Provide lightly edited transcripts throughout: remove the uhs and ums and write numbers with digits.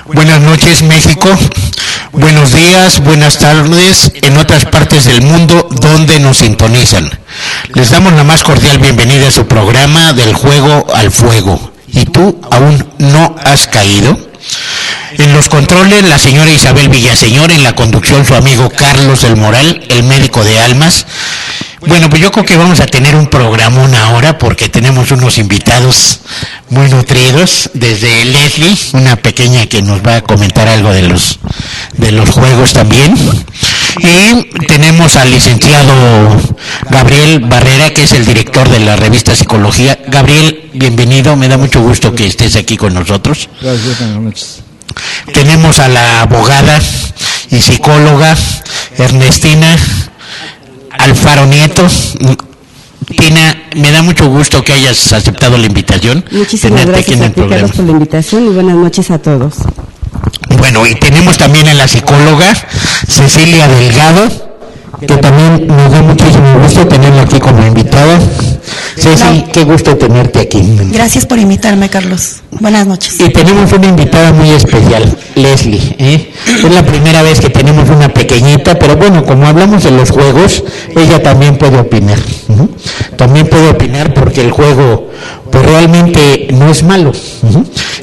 Buenas noches, México. Buenos días, buenas tardes en otras partes del mundo donde nos sintonizan. Les damos la más cordial bienvenida a su programa Del Juego al Fuego. ¿Y tú aún no has caído? En los controles, la señora Isabel Villaseñor, en la conducción su amigo Carlos del Moral, el médico de almas. Bueno, pues yo creo que vamos a tener un programón ahora porque tenemos unos invitados muy nutridos, desde Leslie, una pequeña que nos va a comentar algo de los juegos también, y tenemos al licenciado Gabriel Barrera, que es el director de la revista Psicología. Gabriel, bienvenido, me da mucho gusto que estés aquí con nosotros. Gracias, buenas noches. Tenemos a la abogada y psicóloga Ernestina Alfaro Nieto. Tina, me da mucho gusto que hayas aceptado la invitación. Muchísimas gracias a ti, Carlos, por la invitación y buenas noches a todos. Bueno, y tenemos también a la psicóloga Cecilia Delgado, que también nos da muchísimo gusto tenerla aquí como invitada. Ceci, qué gusto tenerte aquí. Gracias por invitarme, Carlos. Buenas noches. Y tenemos una invitada muy especial, Leslie. Es la primera vez que tenemos una pequeñita, pero bueno, como hablamos de los juegos, ella también puede opinar. También puede opinar porque el juego pues realmente no es malo.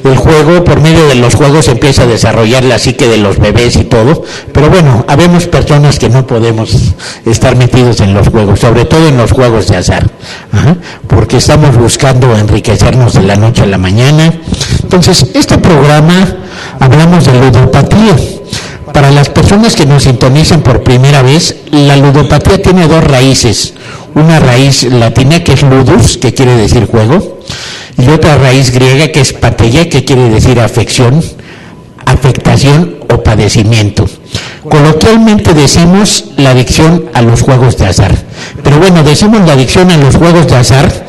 El juego, por medio de los juegos, empieza a desarrollar la psique de los bebés y todo, pero bueno, habemos personas que no podemos estar metidos en los juegos, sobre todo en los juegos de azar, porque estamos buscando enriquecernos de la noche a la mañana. Entonces, este programa hablamos de ludopatía. Para las personas que nos sintonizan por primera vez, la ludopatía tiene dos raíces. Una raíz latina, que es ludus, que quiere decir juego, y otra raíz griega, que es pateia, que quiere decir afección, afectación o padecimiento. Coloquialmente decimos la adicción a los juegos de azar. Pero bueno, decimos la adicción a los juegos de azar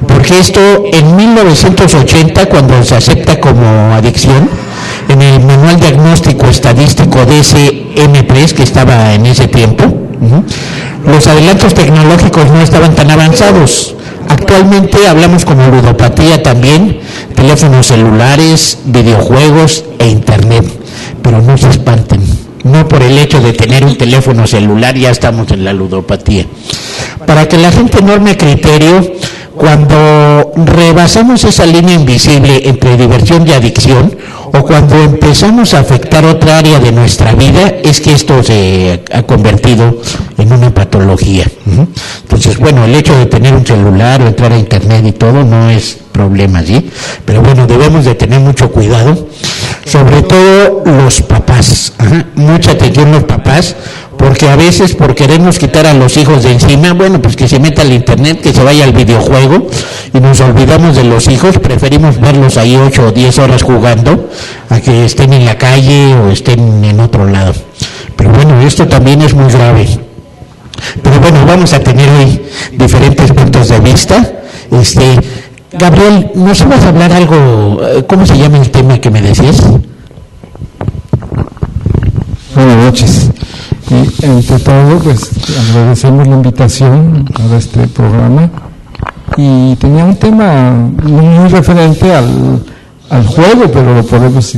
porque esto en 1980, cuando se acepta como adicción, en el Manual Diagnóstico Estadístico DSM-3, que estaba en ese tiempo, los adelantos tecnológicos no estaban tan avanzados. Actualmente hablamos como ludopatía también, teléfonos celulares, videojuegos e internet. Pero no se espanten, no por el hecho de tener un teléfono celular ya estamos en la ludopatía. Para que la gente norme criterio, cuando rebasamos esa línea invisible entre diversión y adicción, o cuando empezamos a afectar otra área de nuestra vida, es que esto se ha convertido en una patología. Entonces, bueno, el hecho de tener un celular o entrar a internet y todo no es problema, ¿sí? Pero bueno, debemos de tener mucho cuidado, sobre todo los papás. Mucha atención los papás, porque a veces por querernos quitar a los hijos de encima, bueno, pues que se meta al internet, que se vaya al videojuego, y nos olvidamos de los hijos, preferimos verlos ahí 8 o 10 horas jugando, a que estén en la calle o estén en otro lado. Pero bueno, esto también es muy grave. Pero bueno, vamos a tener hoy diferentes puntos de vista. Gabriel, ¿nos ibas a hablar algo? ¿Cómo se llama el tema que me decías? Buenas noches. Y entre todo, pues agradecemos la invitación a este programa. Y tenía un tema muy referente al juego, pero lo podemos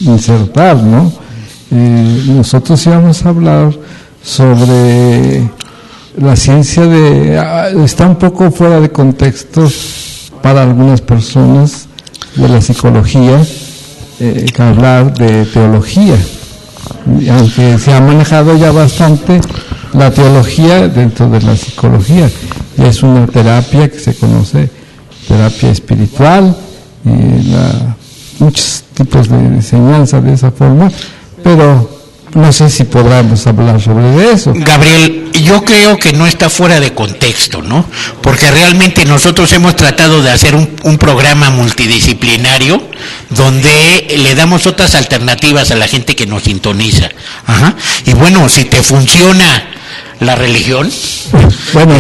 insertar, ¿no? Nosotros íbamos a hablar sobre la ciencia está un poco fuera de contexto para algunas personas de la psicología, que hablar de teología, aunque se ha manejado ya bastante la teología dentro de la psicología, y es una terapia que se conoce, terapia espiritual, muchos tipos de enseñanza de esa forma, pero no sé si podremos hablar sobre eso. Gabriel, yo creo que no está fuera de contexto, ¿no? Porque realmente nosotros hemos tratado de hacer un programa multidisciplinario donde le damos otras alternativas a la gente que nos sintoniza. Y bueno, si te funciona la religión. Bueno,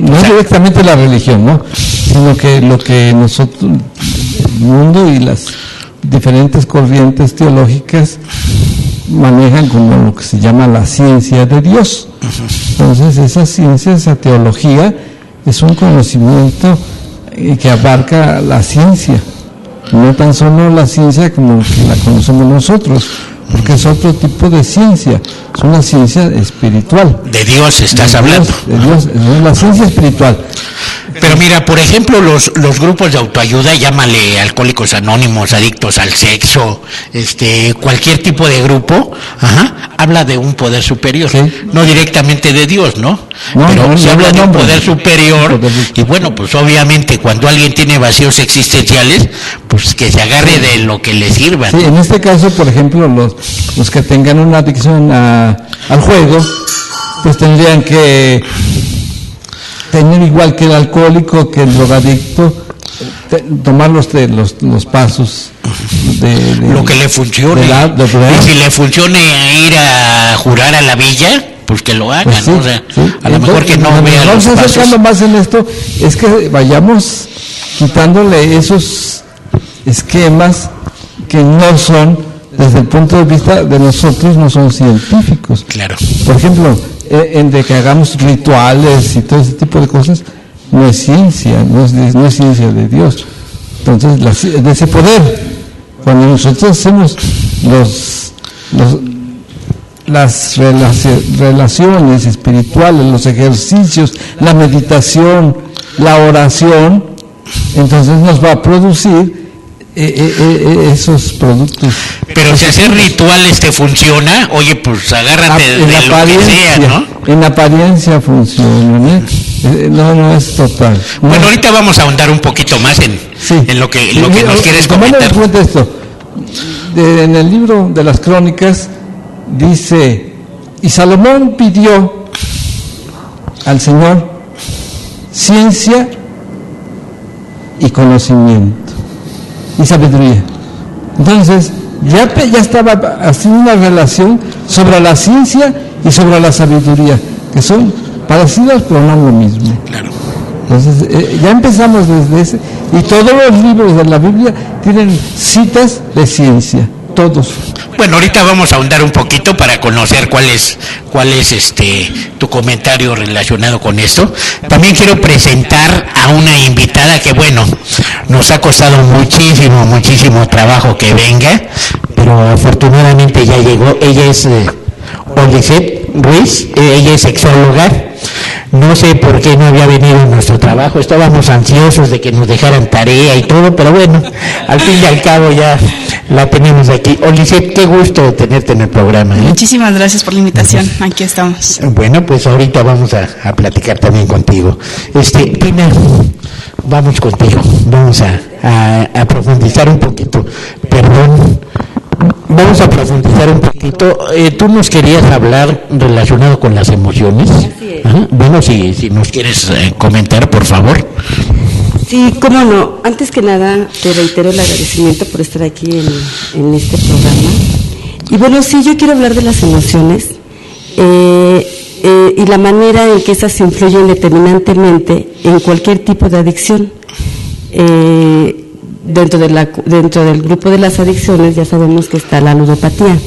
no directamente la religión, ¿no? Sino que lo que nosotros, el mundo y las diferentes corrientes teológicas manejan como lo que se llama la ciencia de Dios. Entonces, esa ciencia, esa teología, es un conocimiento que abarca la ciencia. no tan solo la ciencia como la conocemos nosotros, porque es otro tipo de ciencia, es una ciencia espiritual. De Dios estás hablando. De Dios, es la ciencia espiritual. Pero mira, por ejemplo, los grupos de autoayuda, llámale Alcohólicos Anónimos, Adictos al Sexo, cualquier tipo de grupo, habla de un poder superior, sí. No directamente de Dios, ¿no? Pero se habla de un poder superior, y bueno, pues obviamente cuando alguien tiene vacíos existenciales, pues que se agarre de lo que le sirva, ¿no? Sí, en este caso, por ejemplo, los que tengan una adicción al juego, pues tendrían que tener, igual que el alcohólico, que el drogadicto, tomar los pasos de lo que le funcione. Y si le funcione ir a jurar a la villa, pues que lo hagan, pues sí, ¿no? O sea, sí. A lo mejor que no vea los pasos. Vamos acercando más en esto, es que vayamos quitándole esos esquemas que no son, desde el punto de vista de nosotros, no son científicos. Claro. Por ejemplo, de que hagamos rituales y todo ese tipo de cosas, no es ciencia, no es ciencia de Dios. Entonces, de ese poder, cuando nosotros hacemos las relaciones espirituales, los ejercicios, la meditación, la oración, entonces nos va a producir esos productos. Pero si hacer rituales te funciona, oye, pues agárrate de lo que sea, ¿no? En apariencia funciona, ¿eh? No es total. Bueno, ahorita vamos a ahondar un poquito más en lo que nos quieres comentar. Esto. En el libro de las Crónicas dice, y Salomón pidió al Señor ciencia y conocimiento y sabiduría. Entonces, ya estaba haciendo una relación sobre la ciencia y sobre la sabiduría, que son parecidas pero no lo mismo. Claro. Entonces, ya empezamos desde ese, y todos los libros de la Biblia tienen citas de ciencia, todos. Bueno, ahorita vamos a ahondar un poquito para conocer cuál es tu comentario relacionado con esto. También quiero presentar a una invitada que, bueno, nos ha costado muchísimo trabajo que venga, pero afortunadamente ya llegó. Ella es Olisette Ruiz, ella es sexóloga. No sé por qué no había venido a nuestro trabajo, estábamos ansiosos de que nos dejaran tarea y todo, pero bueno, al fin y al cabo ya la tenemos aquí. Olisette, qué gusto tenerte en el programa, ¿eh? Muchísimas gracias por la invitación, aquí estamos. Bueno, pues ahorita vamos a platicar también contigo. Pina, vamos contigo, vamos a profundizar un poquito, Vamos a profundizar un poquito. Tú nos querías hablar relacionado con las emociones. Así es. Bueno, si nos quieres comentar, por favor. Sí, cómo no. Antes que nada, te reitero el agradecimiento por estar aquí en este programa. Y bueno, sí, yo quiero hablar de las emociones y la manera en que esas influyen determinantemente en cualquier tipo de adicción. Dentro del grupo de las adicciones ya sabemos que está la ludopatía.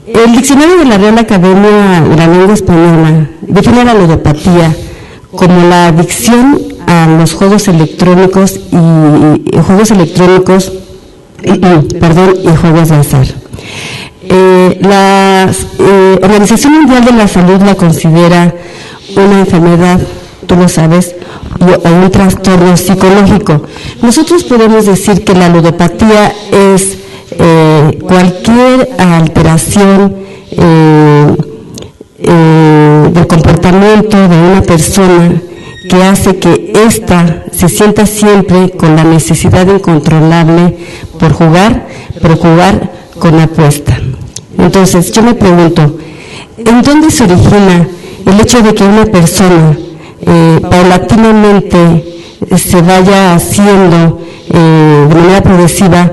El diccionario de la Real Academia de la Lengua Española define la ludopatía como la adicción a los juegos electrónicos y juegos de azar. La Organización Mundial de la Salud la considera una enfermedad, tú lo sabes, o un trastorno psicológico. Nosotros podemos decir que la ludopatía es cualquier alteración del comportamiento de una persona que hace que ésta se sienta siempre con la necesidad incontrolable por jugar, pero jugar con apuesta. Entonces, yo me pregunto, ¿en dónde se origina el hecho de que una persona paulatinamente se vaya haciendo de manera progresiva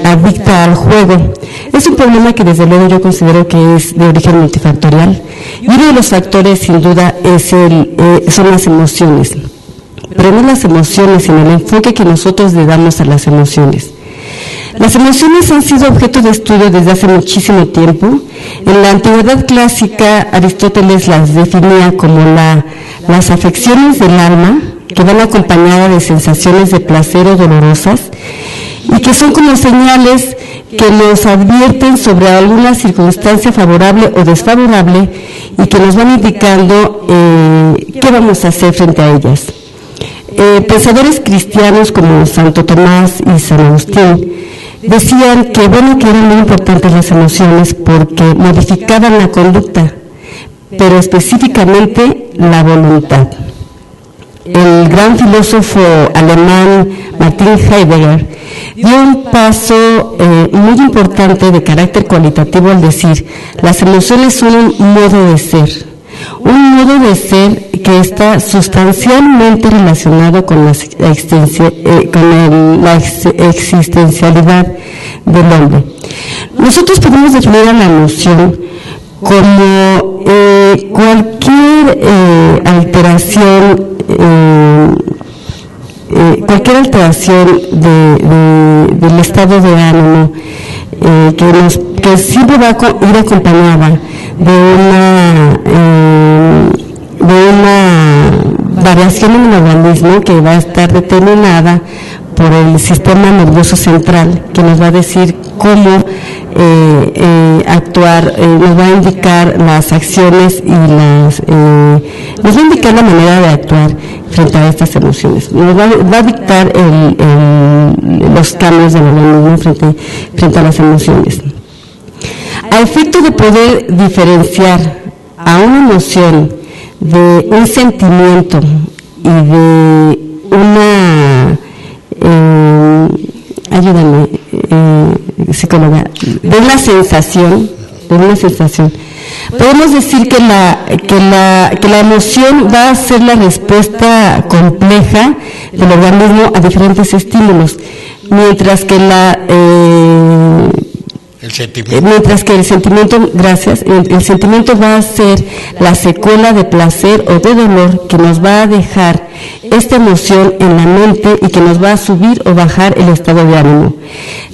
adicta al juego? Es un problema que desde luego yo considero que es de origen multifactorial, y uno de los factores sin duda son las emociones, pero no las emociones, sino el enfoque que nosotros le damos a las emociones. Las emociones han sido objeto de estudio desde hace muchísimo tiempo. En la antigüedad clásica, Aristóteles las definía como las afecciones del alma, que van acompañadas de sensaciones de placer o dolorosas, y y que son como señales que nos advierten sobre alguna circunstancia favorable o desfavorable y que nos van indicando qué vamos a hacer frente a ellas. Pensadores cristianos como Santo Tomás y San Agustín decían que bueno, que eran muy importantes las emociones porque modificaban la conducta, pero específicamente la voluntad. El gran filósofo alemán Martin Heidegger dio un paso muy importante de carácter cualitativo al decir: las emociones son un modo de ser que está sustancialmente relacionado con la existencialidad del hombre. Nosotros podemos definir a la emoción como cualquier alteración del estado de ánimo que siempre va a ir acompañada de una variación en el organismo que va a estar determinada por el sistema nervioso central, que nos va a decir cómo actuar, nos va a indicar las acciones y nos va a indicar la manera de actuar frente a estas emociones. Nos va a dictar los cambios del organismo frente a las emociones. A efecto de poder diferenciar a una emoción de un sentimiento y de una ayúdame, psicóloga, de una sensación, podemos decir que la emoción va a ser la respuesta compleja del organismo a diferentes estímulos, mientras que el sentimiento va a ser la secuela de placer o de dolor que nos va a dejar esta emoción en la mente y que nos va a subir o bajar el estado de ánimo.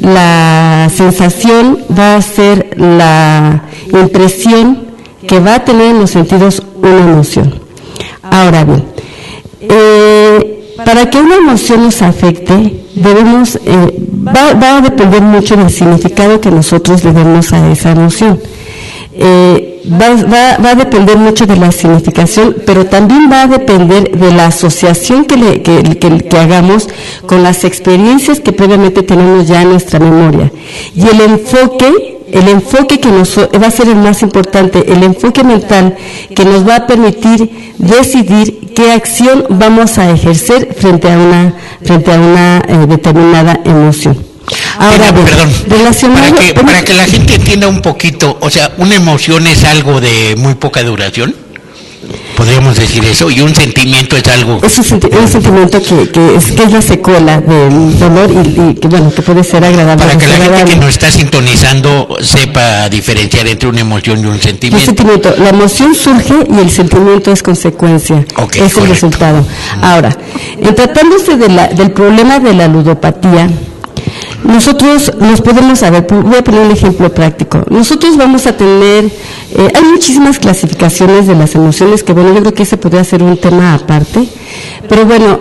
La sensación va a ser la impresión que va a tener en los sentidos una emoción. Ahora bien, para que una emoción nos afecte, va a depender mucho del significado que nosotros le demos a esa emoción. Va a depender mucho de la significación, pero también va a depender de la asociación que hagamos con las experiencias que previamente tenemos ya en nuestra memoria. Y el enfoque que va a ser el más importante, el enfoque mental que nos va a permitir decidir qué acción vamos a ejercer frente a una determinada emoción. Ahora, para que la gente entienda un poquito, o sea, una emoción es algo de muy poca duración, podríamos decir eso, y un sentimiento es algo... Es un sentimiento que es la secuela del dolor y que bueno, que puede ser agradable. Para que la gente que nos está sintonizando sepa diferenciar entre una emoción y un sentimiento. La emoción surge y el sentimiento es consecuencia, es el resultado. Ahora, tratándose del problema de la ludopatía, nosotros nos podemos voy a poner un ejemplo práctico. Nosotros vamos a tener, hay muchísimas clasificaciones de las emociones que bueno, yo creo que ese podría ser un tema aparte, pero bueno,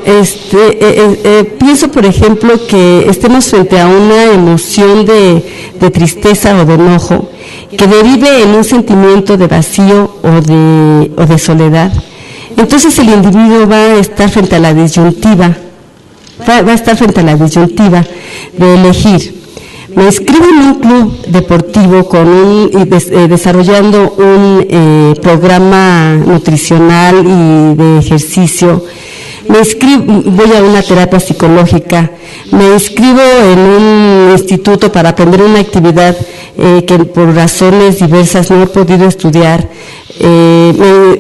pienso por ejemplo que estemos frente a una emoción de tristeza o de enojo que derive en un sentimiento de vacío o de soledad. Entonces el individuo va a estar frente a la disyuntiva. De elegir: me inscribo en un club deportivo desarrollando un programa nutricional y de ejercicio, voy a una terapia psicológica, me inscribo en un instituto para aprender una actividad que por razones diversas no he podido estudiar, me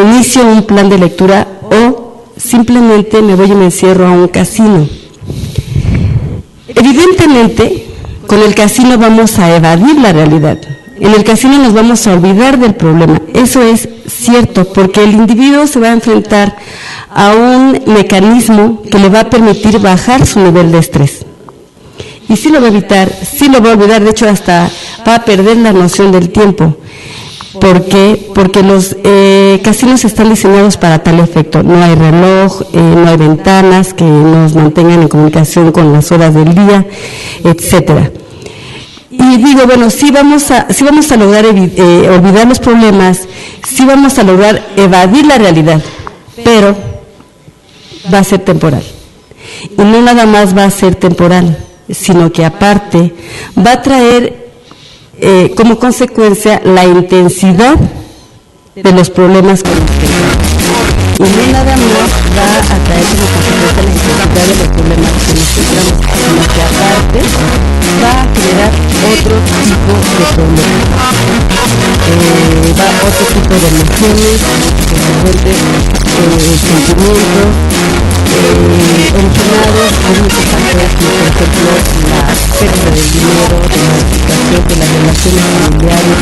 inicio un plan de lectura o simplemente me voy y me encierro a un casino. Evidentemente, con el casino vamos a evadir la realidad. En el casino nos vamos a olvidar del problema. Eso es cierto, porque el individuo se va a enfrentar a un mecanismo que le va a permitir bajar su nivel de estrés. Y sí lo va a evitar, sí lo va a olvidar, de hecho hasta va a perder la noción del tiempo. ¿Por qué? Porque los casinos están diseñados para tal efecto. No hay reloj, no hay ventanas que nos mantengan en comunicación con las horas del día, etcétera. Y digo, bueno, sí vamos a lograr olvidar los problemas, sí vamos a lograr evadir la realidad, pero va a ser temporal. Y no nada más va a ser temporal, sino que aparte va a traer como consecuencia la intensidad de los problemas que nos tenemos. Y no nada más va a traer como consecuencia la intensidad de los problemas que nos encontramos, sino que aparte va a generar otro tipo de problemas. Va otro tipo de emociones, diferentes sentimientos, originarios por muchos factores como por ejemplo la pérdida del dinero, de la situación, de las relaciones familiares,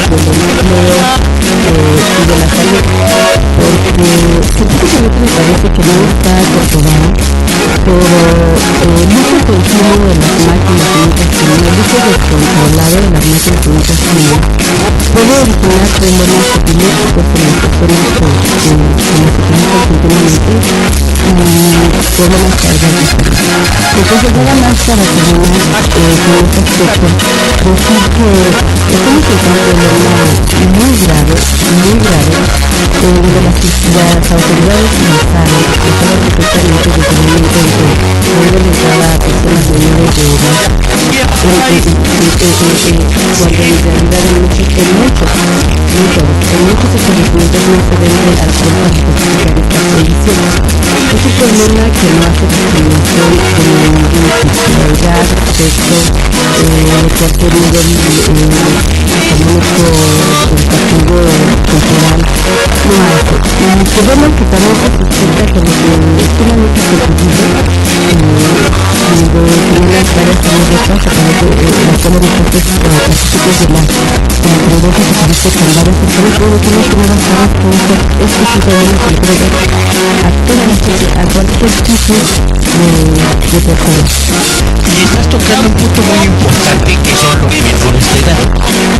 del empleo y de la salud, porque científicamente me parece que no está comprobado, pero mucho consumo de las máquinas en un casino, el uso descontrolado de las máquinas en un casino puede originar problemas epilépticos en las personas que las utilizan continuamente y problemas cardíacos. Entonces, nada más para terminar con este aspecto, decir que estamos en un problema muy grave, donde las autoridades sanitarias que saben perfectamente desde el momento en que pueden entrar a personas menores de edad, cuando en realidad en muchos establecimientos no se vende alcohol para justificar esta prohibición. Es un problema que no hace discriminación de ningún tipo de edad, sexo, de cualquier nivel económico, educativo, cultural, no hace. Y el problema que también se sustenta con lo que sumamente contribuye de tener las varias anécdotas a través de la escuela de artes artísticos de la tendencia que existe con varias personas, pero que no tiene las caras con este tipo de problemas que le puede a toda la gente, a cualquier tipo de personas. Y estás tocando un punto muy importante que son los menores de edad,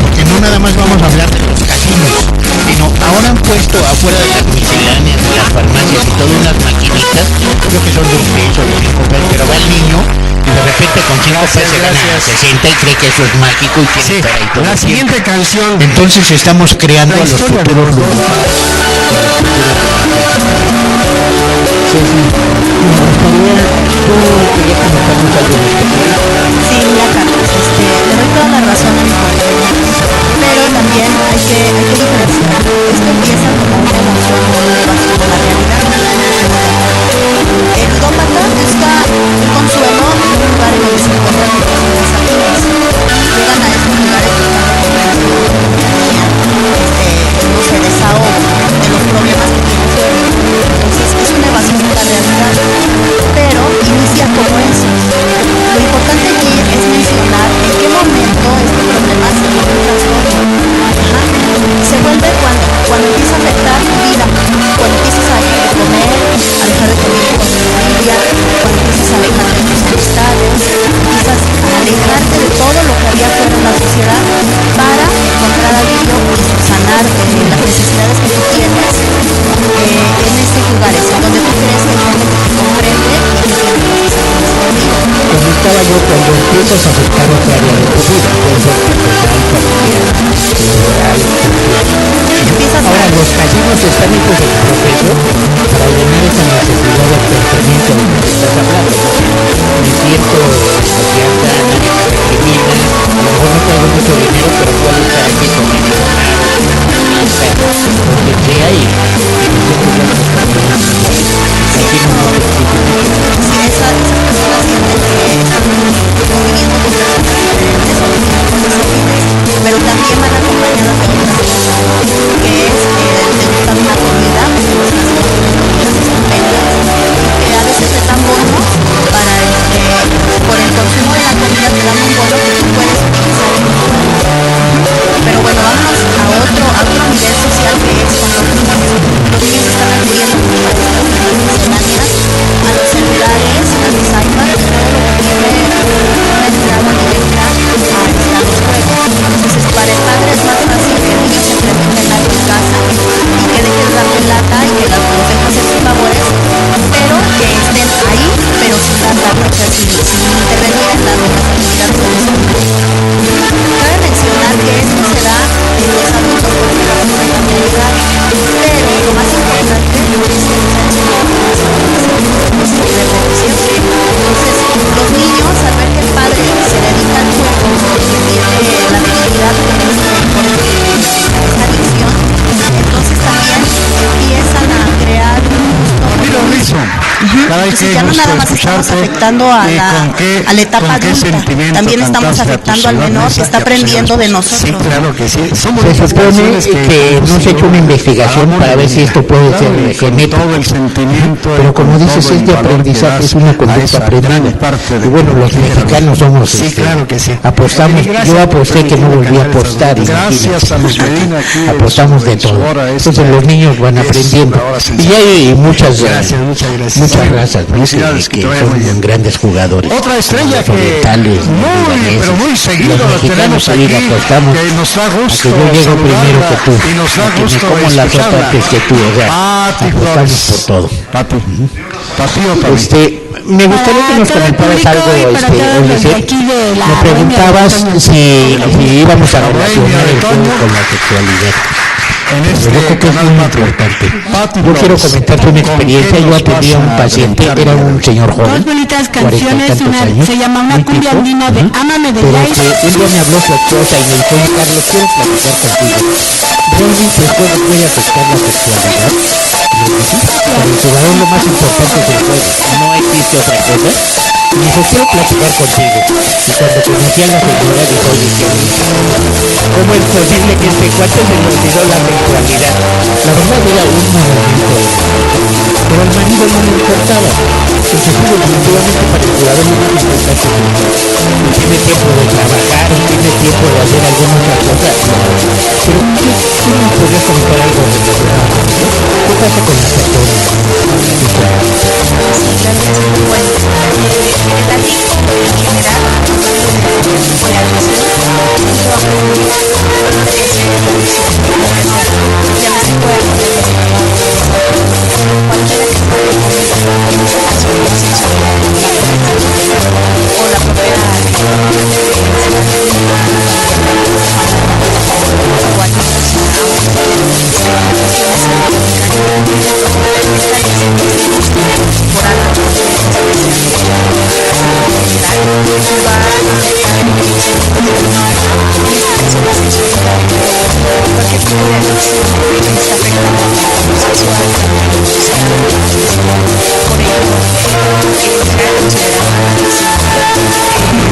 porque no nada más vamos a hablar de los casinos, sino ahora han puesto afuera de las misceláneas, de las farmacias y todas unas maquinitas, creo que son de $1 o de 5 pesos, pero va el niño y de repente con 5 pesos se gana 60 y cree que eso es mágico y quiere estar ahí todo. La siguiente canción. Entonces estamos creando a los futuros ludópatas. Sí, me gustaría, tú querías comentarnos algo de esto. Sí, mira Carlos, le doy toda la razón a mi compañera, pero también hay que diferenciar. Esto empieza como una emoción muy básica de la realidad. El ludópata está un consuelo en un lugar en donde se encuentran personas afines. Llegan a esos lugares buscando compañía, no se desahogan de los problemas que tienen su vida. Entonces es una evasión de la realidad, pero inicia como eso. Lo importante aquí es mencionar en qué momento este problema se vuelve un trastorno. Se vuelve cuando empieza a afectar tu vida, cuando empiezas a dejar de comer, a dejar de convivir con tu familia, cuando empiezas a alejarte de tus amistades, empiezas a alejarte de todo lo que había fuera en la sociedad para encontrar alivio y sanar las necesidades que tú tienes en estos lugares, en donde tú crees que hay gente que te comprende y que tiene necesidades contigo. Como estaba yo, cuando empiezas a afectar otra área de tu vida, puede ser profesional, familiar, laboral, ahora los casinos están hechos de proceso para llenar esa necesidad de pertenencia de la que estás hablando. Me siento confianza, nadie me recrimina, a lo mejor no traigo mucho dinero, pero puedo estar aquí con mi celular, donde sea y me siento ya con personas casinos no te exigen mucho. Sí, esas personas sienten que están conviviendo con personas diferentes o con afines, pero también van acompañadas de otras cosas, que es degustar una comida, porque los casinos tienen comidas estupendas, y que a veces es tan bueno para por el consumo de la comida te Entonces ya no nada más estamos afectando a la etapa adulta, también estamos afectando al menor que está aprendiendo de nosotros. Sí, claro que sí. Se supone que no se ha hecho una investigación para ver si esto puede ser genético, pero como dices, es de aprendizaje, es una conducta aprendida. Y bueno, los mexicanos somos, apostamos, yo aposté que no volví a apostar, apostamos de todo. Entonces los niños van aprendiendo. Y hay muchas razas, ¿no? que son grandes jugadores. Otra estrella que muy seguido los mexicanos ahí apostamos que nos da gusto a que yo llego primero que tú, y nos da a que gusto me como la sopa antes que tú, o sea, apostamos por todo. Me gustaría que nos comentaras algo, Ulises. Me preguntabas si íbamos a relacionar el juego con la sexualidad. Yo creo que es muy importante. Yo quiero comentarte una experiencia. Yo atendí a un paciente, era un señor joven, 40 y tantos años, se llama una cumbia andina de Ámame de pero Lice. que un día me habló su esposa y me dijo: Carlos, quiero platicar contigo. ¿Realmente el juego puede afectar la sexualidad? Para el jugador lo más importante es el juego, no existe otra cosa. Y me dijo: quiero platicar contigo. Y cuando conocí a la señora dijo: oye, ¿cómo es posible que este cuate se le olvidó la sexualidad? La verdad era un movimiento, pero al marido no le importaba. Entonces definitivamente para el jugador lo más importante es el juego. No tiene tiempo de trabajar, no tiene tiempo de hacer alguna otra cosa. Pero ¿qué me podrías comentar algo relacionado con eso? ¿Qué pasa con las personas? Bueno, el adicto en general, la adicción, yo aprendí ya me se puede cualquiera que esté o la propia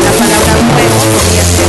la palabra juego podría ser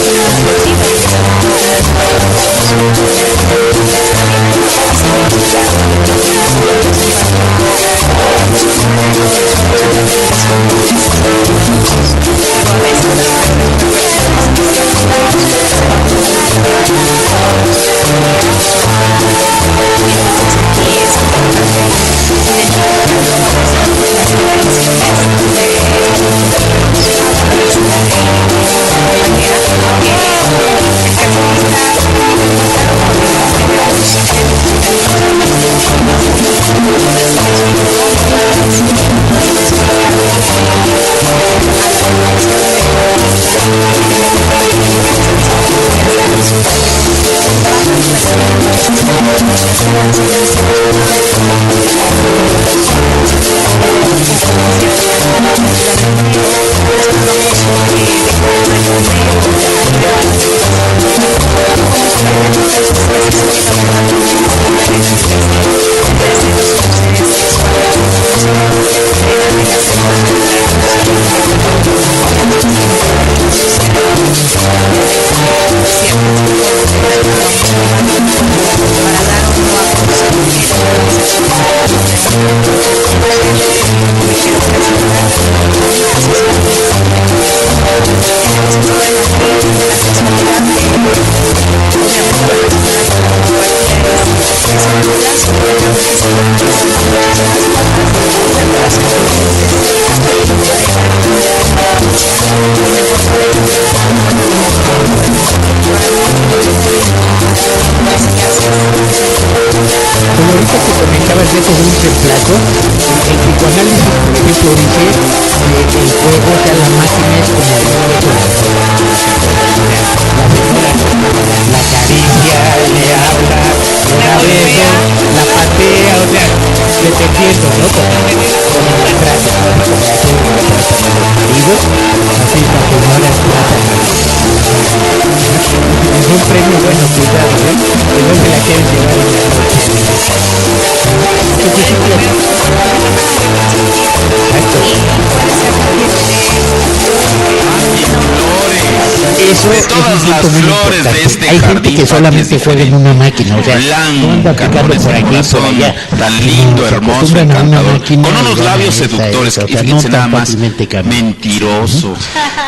Eso de es todas un las punto muy flores importante. de este Hay gente jardín, que Pati, solamente es juega en una máquina, o sea, no anda blanca, picando con ese por aquí, por corazón allá. tan lindo, Se hermoso, acostumbran a una encantador, máquina con unos y van a labios esa, seductores, o y sea, fíjense no nada tan más, fácilmente cambia. mentiroso,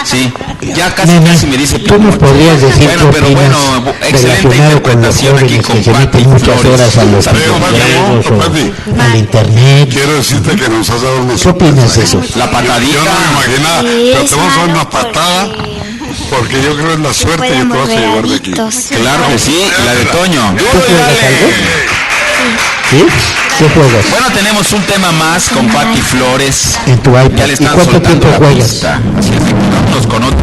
sí, ya casi Nena, casi me dice ¿tú nos podrías decir bueno, qué pero opinas bueno, excelente relacionado con los interpretación aquí jóvenes con que se Pati meten muchas Flores. horas a los videojuegos o al internet? Quiero decirte que nos has dado unos... ¿Qué opinas de eso? La patadita. Yo no me imaginaba, pero te vamos a dar una patada, porque yo creo en la suerte que te vas a llevar de aquí. Claro que sí, la de Toño. ¿Tú juegas algo? ¿Sí? ¿Qué juegas? Bueno, tenemos un tema más con Pati Flores. En tu iPad. Ya le ¿Y están cuánto soltando tiempo la juegas? pista. Así es que vámonos con otro.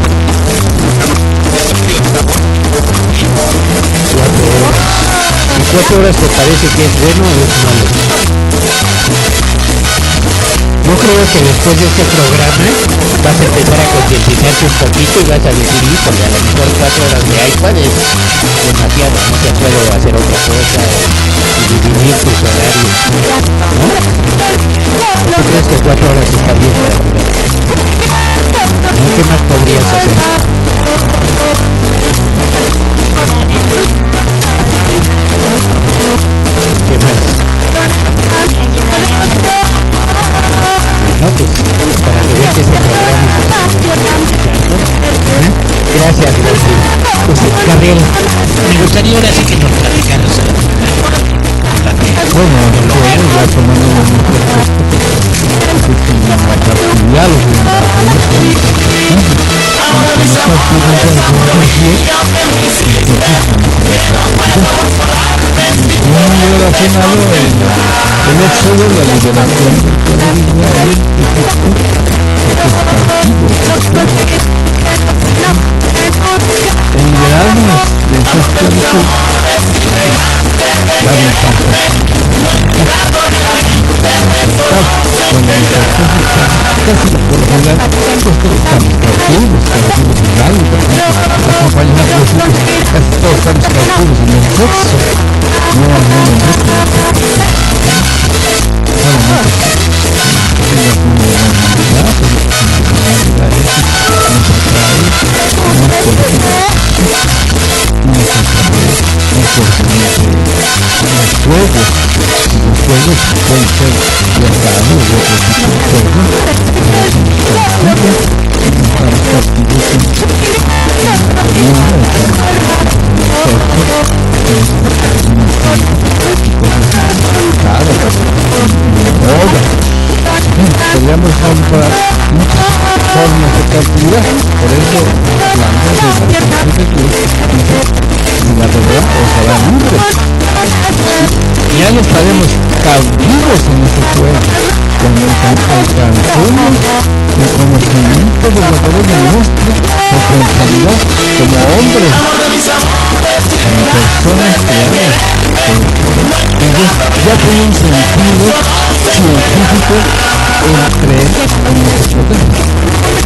4 horas te parece que es bueno o es malo? Yo creo que después de este programa vas a empezar a concientizarte un poquito y vas a decir, híjole, a lo mejor 4 horas de iPad es demasiado, no te puedo hacer otra cosa y dividir tus horarios, ¿no? ¿Tú crees que 4 horas está bien para jugar? ¿No? ¿Qué más podrías hacer? ¿Qué más? No, pues, para que veas este programa. Gracias, Leslie. Pues, Gabriel, me gustaría ahora sí que nos platicaras. Bueno, ya tomando la relacionado el éxodo de la liberación el liberarnos de esa esclavitud la ventaja casi por lo general estamos cautivos legales, las compañías casi todos estamos cautivos en el sexo, no en el sexo, solamente tengas una normalidad, pero la normalidad nos atrae, nos política, nos atrae, nos fortalece los juegos pueden ser viajados de otro tipo de juegos, para estar activos en la reunión, podríamos comprar muchas formas de captura, por eso hablamos de la verdad os hará libre. Ya no estaremos cautivos en este juego, cuando alcancemos el conocimiento verdadero de nuestra potencialidad como hombres, como personas creadas. Entonces ya tiene un sentido científico el creer en nosotros.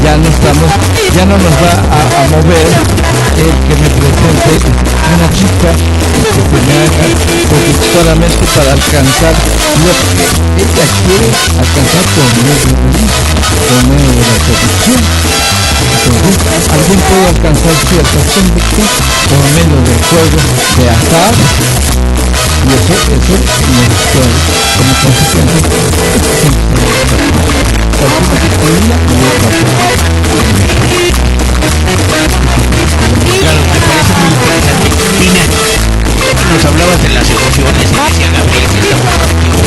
Ya no nos va a mover el que me presente una chica que me haga solamente para alcanzar lo que ella quiere alcanzar por medio de la seducción. Entonces, alguien puede alcanzar ciertas conductas por medio de juegos de azar, y eso nos puede, como consecuencia, Claro, me parece muy interesante. Tina, nos hablabas de las emociones y decía Gabriel que estamos contigo.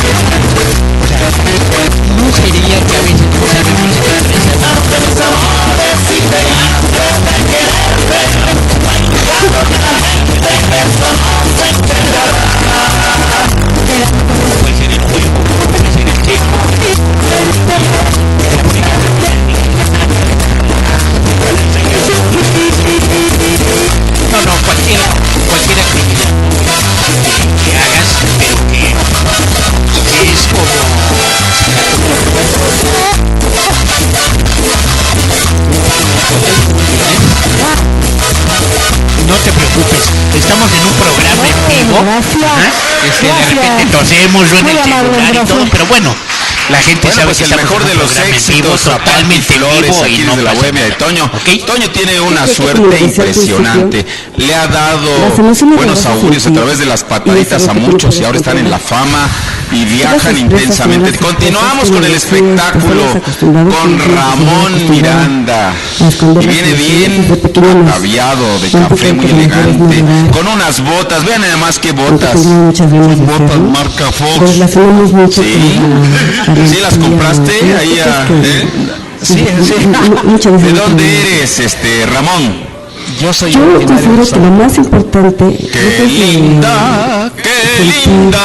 O sea, ¿no sería que a veces no sabemos puede ser el juego, puede ser el tiempo, no, cualquier actividad que hagas, pero que es como no te preocupes, estamos en un programa en vivo. Gracias. De repente tosemos yo en el celular y todo, pero bueno, La gente Bueno, sabe pues que el estamos mejor en de un los programa en éxitos, vivo, totalmente en Flores, vivo, aquí y no desde la pasa bohemia de nada. Toño. ¿Ok? Toño tiene una Creo que, suerte como decía al impresionante. principio, Le ha dado las emociones buenos las vas a augurios a sentir, través de las y pataditas eso a es lo que tú muchos y puedes ahora están en la controlar. fama y Las viajan expresas intensamente. son las Continuamos expresas con el que espectáculo estamos acostumbrados, con que Ramón estamos Miranda. a esconder Y las viene emociones. Desde bien pequeño nos- ataviado de un café, poco muy que mayores no elegante, llorar. con unas botas. Vean nada más qué Porque botas. tengo muchas ganas de Botas hacerlo. marca Lo Fox. relacionamos mucho Sí. con la Sí, las compraste energía, ahí cosas a... que- Sí, sí. Muchas veces ¿De no dónde tenemos. eres, Ramón? Yo soy Yo originario considero de que lo más importante Qué linda, qué linda,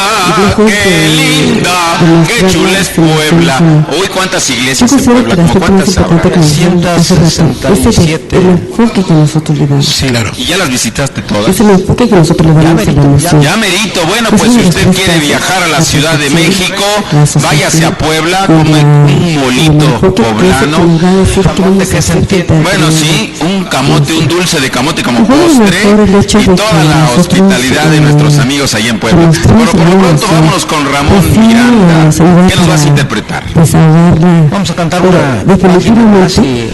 qué linda, qué chula es Puebla. Uy, cuántas yo iglesias en considero Puebla, que la como parte más cuántas habrá. importante que nos da hace rato, el enfoque que nosotros le damos. Sí, claro. ¿Y ya las visitaste todas? Es el enfoque que nosotros le damos a la emoción. Ya merito, bueno, Es pues una si usted respuesta quiere viajar a la la Ciudad de percepción, México, la asociación, váyase a Puebla, con come la- un el molito enfoque que ese que poblano. nos va a decir que vamos a hacer frente a Bueno, la sí, un camote, un dulce de camote como Igual a lo postre mejor el hecho y de toda que la nosotros, hospitalidad de nuestros amigos allá en Puebla. mostremos Bueno, por lo la pronto emoción. vámonos con Ramón Pues sí, Miranda. nos ayuda ¿Qué nos vas a para interpretar? desahogarla. Vamos a cantar Pero una definitivamente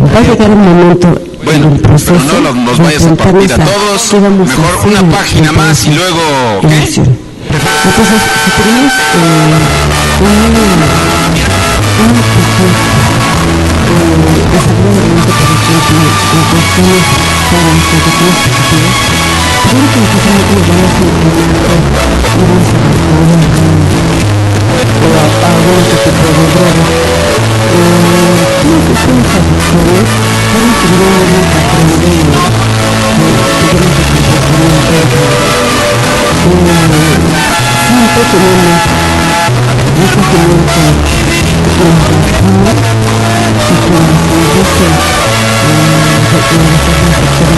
va a llegar un momento Bueno, en el proceso pero no nos de vayas a partir a enfrentarnos todos. qué vamos a Mejor hacer una en página frente a más y esa luego, emoción. ¿qué? Entonces, si tenemos un proceso desagradablemente, por ejemplo, en cuestiones para expectativas positivas, creo que necesariamente nos vamos a implementar un o a algún otro tipo de droga. Creo que son factores para que debemos aprender digamos de comportamiento. Siempre tenemos un sentimiento de inquietud y que nos conduce de las formas sexuales personas con algún tipo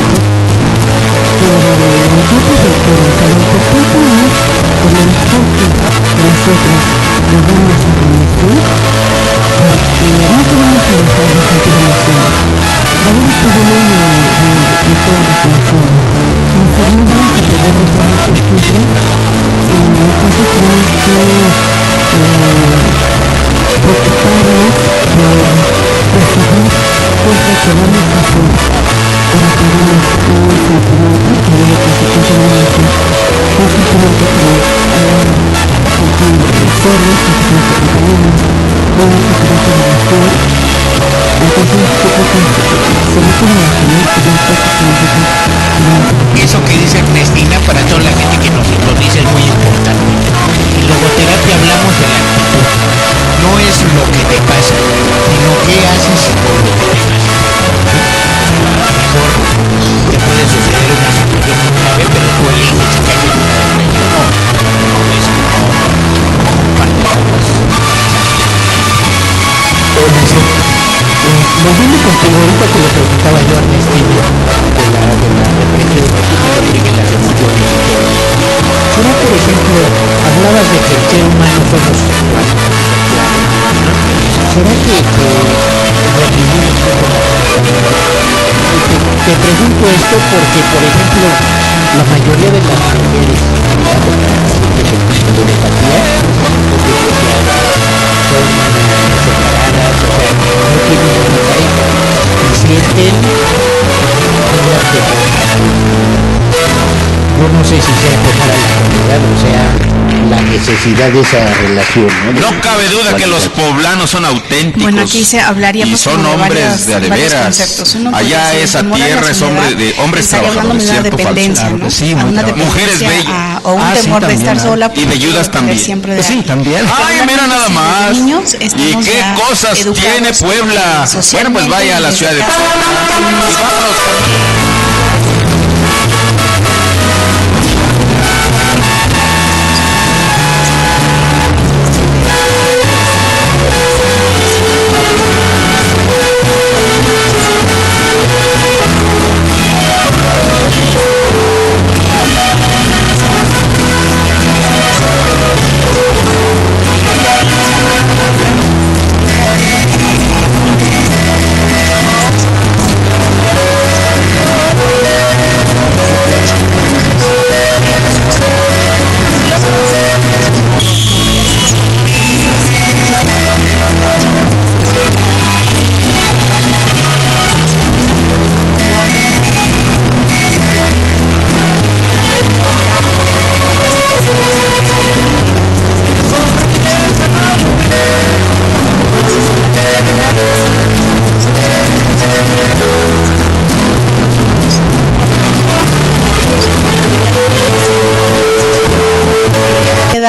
de droga, pero nosotros el que tan importante es el enfoque que nosotros le damos a la emoción, porque no tenemos que dejar de sentir emociones. La vida está llena de todas las emociones. Enfermedades que podemos dar muchos tipos, entonces tenemos que preocuparnos de saber qué es lo que vamos a hacer para que hagamos un sentimiento que es lo que se considera un sentimiento que solo se trata de cariño, no se trata de relación. Entonces yo creo que se me puede imaginar que ya está significa Eso que dice Ernestina para toda la gente que nos sintoniza es muy importante. En logoterapia hablamos de la actitud. No es lo que te pasa, sino qué haces por lo que te pasa. A lo mejor te puede suceder una situación muy grave, pero tú eliges si caes en una depresión o no. Es como parte de las volviendo contigo, ahorita que le preguntaba yo a Ernestina de la depresión, de las emociones y todo. ¿Será, por ejemplo, hablabas de que el ser humano somos iguales, ¿no? ¿Será que recibimos te pregunto esto porque, por ejemplo, la mayoría de las mujeres de empatía, son separadas, o sea, no tienen una pareja y sienten una yo no sé si sea pegar a la realidad, o sea, la necesidad de esa relación, ¿no? No cabe duda que los poblanos son auténticos. Bueno, aquí hablaríamos y son como de hombres de varios veras. conceptos. Uno puede Allá decir, esa temor a la tierra es hombre soledad, de hombres estaría hablando trabajadores, de una cierto o falso. dependencia, ¿no? Sí, A una mujeres dependencia bellas. o un sí, temor de también, estar sola. Y porque velludas depender también. siempre de Sí, alguien. también. Ay, mira nada más. Desde niños ¿Y estamos qué ya cosas educados tiene Puebla? Bueno, pues vaya a la ciudad de Puebla. Y vámonos con...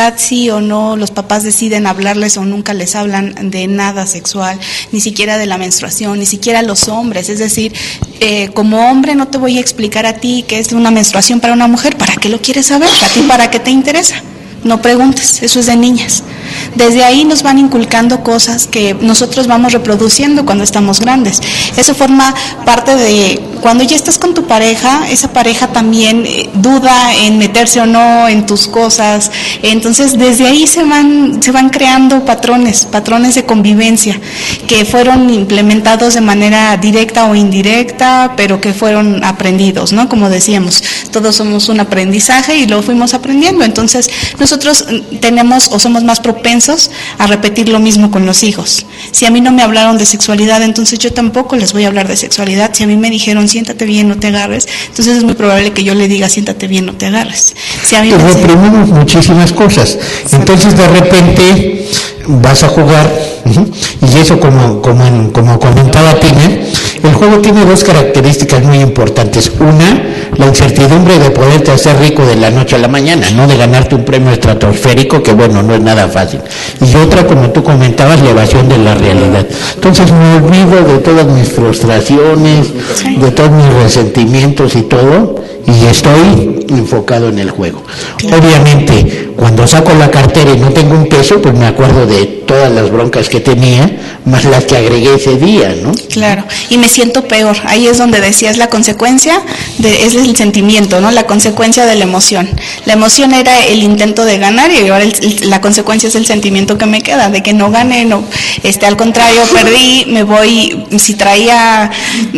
verdad sí o no los papás deciden hablarles o nunca les hablan de nada sexual, ni siquiera de la menstruación, ni siquiera los hombres. Es decir, como hombre no te voy a explicar a ti qué es una menstruación para una mujer. ¿Para qué lo quieres saber? ¿A ti para qué te interesa? No preguntes, eso es de niñas. Desde ahí nos van inculcando cosas que nosotros vamos reproduciendo cuando estamos grandes. Eso forma parte de cuando ya estás con tu pareja, esa pareja también duda en meterse o no en tus cosas. Entonces desde ahí se van creando patrones de convivencia que fueron implementados de manera directa o indirecta, pero que fueron aprendidos, ¿no? Como decíamos, todos somos un aprendizaje y lo fuimos aprendiendo. Entonces nosotros tenemos o somos más propensos a repetir lo mismo con los hijos. Si a mí no me hablaron de sexualidad, entonces yo tampoco les voy a hablar de sexualidad. Si a mí me dijeron siéntate bien, no te agarres, entonces es muy probable que yo le diga siéntate bien, no te agarres. Si a mí reprimimos muchísimas cosas. Entonces de repente vas a jugar, y eso como comentaba Tina, el juego tiene dos características muy importantes. Una, la incertidumbre de poderte hacer rico de la noche a la mañana, no de ganarte un premio estratosférico, que bueno, no es nada fácil. Y otra, como tú comentabas, la evasión de la realidad. Entonces me olvido de todas mis frustraciones, de todos mis resentimientos y todo, y estoy enfocado en el juego. Obviamente, cuando saco la cartera y no tengo un peso, pues me acuerdo de todas las broncas que tenía, más las que agregué ese día, ¿no? Claro, y me siento peor. Ahí es donde decías la consecuencia, es el sentimiento, ¿no? La consecuencia de la emoción. La emoción era el intento de ganar y ahora la consecuencia es el sentimiento que me queda, de que no gané, no, al contrario, perdí, me voy, si traía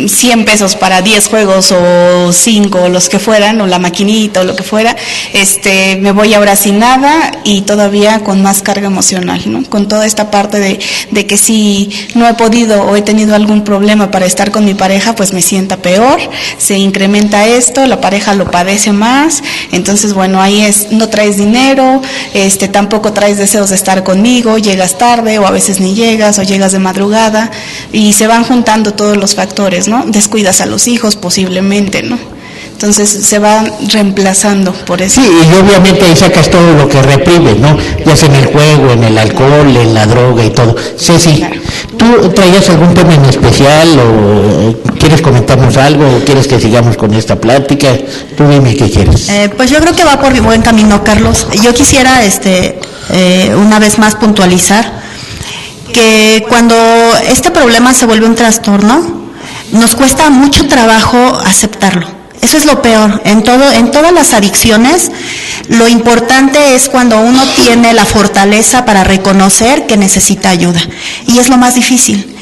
100 pesos para 10 juegos o 5 o los que fueran, o la maquinita o lo que fuera, me voy ahora sin nada y todavía con más carga emocional, ¿no? Con toda esta parte de que si no he podido o he tenido algún problema para estar con mi pareja, pues me sienta peor, se incrementa esto, la pareja lo padece más, entonces bueno, ahí no traes dinero, tampoco traes deseos de estar conmigo, llegas tarde o a veces ni llegas o llegas de madrugada y se van juntando todos los factores, ¿no? Descuidas a los hijos posiblemente, ¿no? Entonces se va reemplazando por eso. Sí, y obviamente ahí sacas todo lo que reprimes, ¿no? Ya sea en el juego, en el alcohol, en la droga y todo. Ceci, claro. ¿Tú traías algún tema en especial o quieres comentarnos algo o quieres que sigamos con esta plática? Tú dime qué quieres. Pues yo creo que va por buen camino, Carlos. Yo quisiera una vez más puntualizar que cuando este problema se vuelve un trastorno, nos cuesta mucho trabajo aceptarlo. Eso es lo peor. En todas las adicciones, lo importante es cuando uno tiene la fortaleza para reconocer que necesita ayuda. Y es lo más difícil.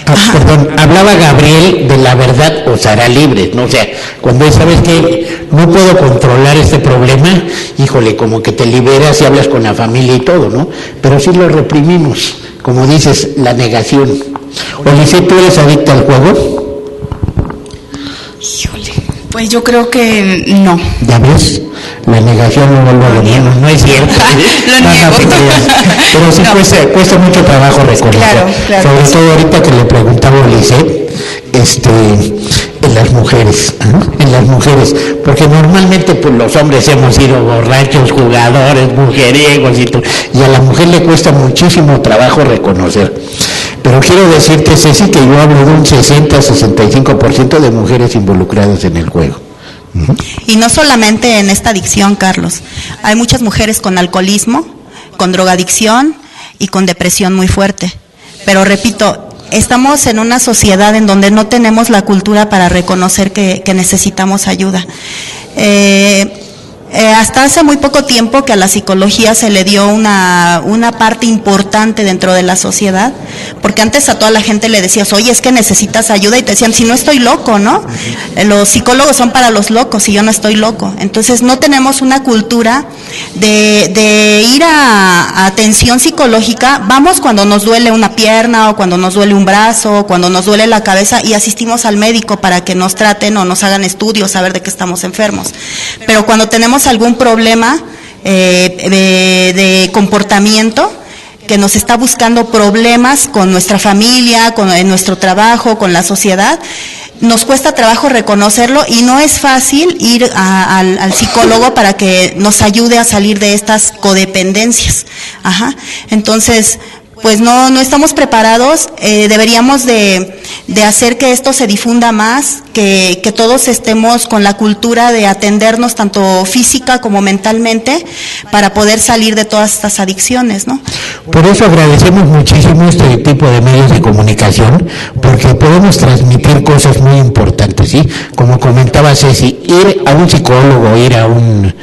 Perdón, hablaba Gabriel de la verdad os hará libres, ¿no? O sea, cuando sabes que no puedo controlar este problema, híjole, como que te liberas y hablas con la familia y todo, ¿no? Pero sí lo reprimimos, como dices, la negación. Olice, ¿tú eres adicta al juego? Híjole. Pues yo creo que no. ¿Ya ves? La negación no vuelve a lo mismo, no es cierto. Lo niego. Pero sí no. cuesta mucho trabajo reconocer. Claro, sobre todo ahorita que le preguntaba a Ulises, en las mujeres, porque normalmente pues los hombres hemos sido borrachos, jugadores, mujeriegos y a la mujer le cuesta muchísimo trabajo reconocer. Pero quiero decirte, Ceci, que yo hablo de un 60-65% de mujeres involucradas en el juego. Y no solamente en esta adicción, Carlos. Hay muchas mujeres con alcoholismo, con drogadicción y con depresión muy fuerte. Pero repito, estamos en una sociedad en donde no tenemos la cultura para reconocer que necesitamos ayuda. Hasta hace muy poco tiempo que a la psicología se le dio una parte importante dentro de la sociedad, porque antes a toda la gente le decías, oye, es que necesitas ayuda, y te decían, si no estoy loco, ¿no? Los psicólogos son para los locos y yo no estoy loco. Entonces no tenemos una cultura de ir a atención psicológica. Vamos cuando nos duele una pierna o cuando nos duele un brazo o cuando nos duele la cabeza y asistimos al médico para que nos traten o nos hagan estudios, saber de qué estamos enfermos. Pero cuando tenemos algún problema de comportamiento, que nos está buscando problemas con nuestra familia, en nuestro trabajo, con la sociedad. Nos cuesta trabajo reconocerlo y no es fácil ir al psicólogo para que nos ayude a salir de estas codependencias. Ajá. Entonces, pues no estamos preparados. Deberíamos de hacer que esto se difunda más, que todos estemos con la cultura de atendernos tanto física como mentalmente para poder salir de todas estas adicciones, ¿no? Por eso agradecemos muchísimo este tipo de medios de comunicación, porque podemos transmitir cosas muy importantes, ¿sí? Como comentaba Ceci, ir a un psicólogo, ir a un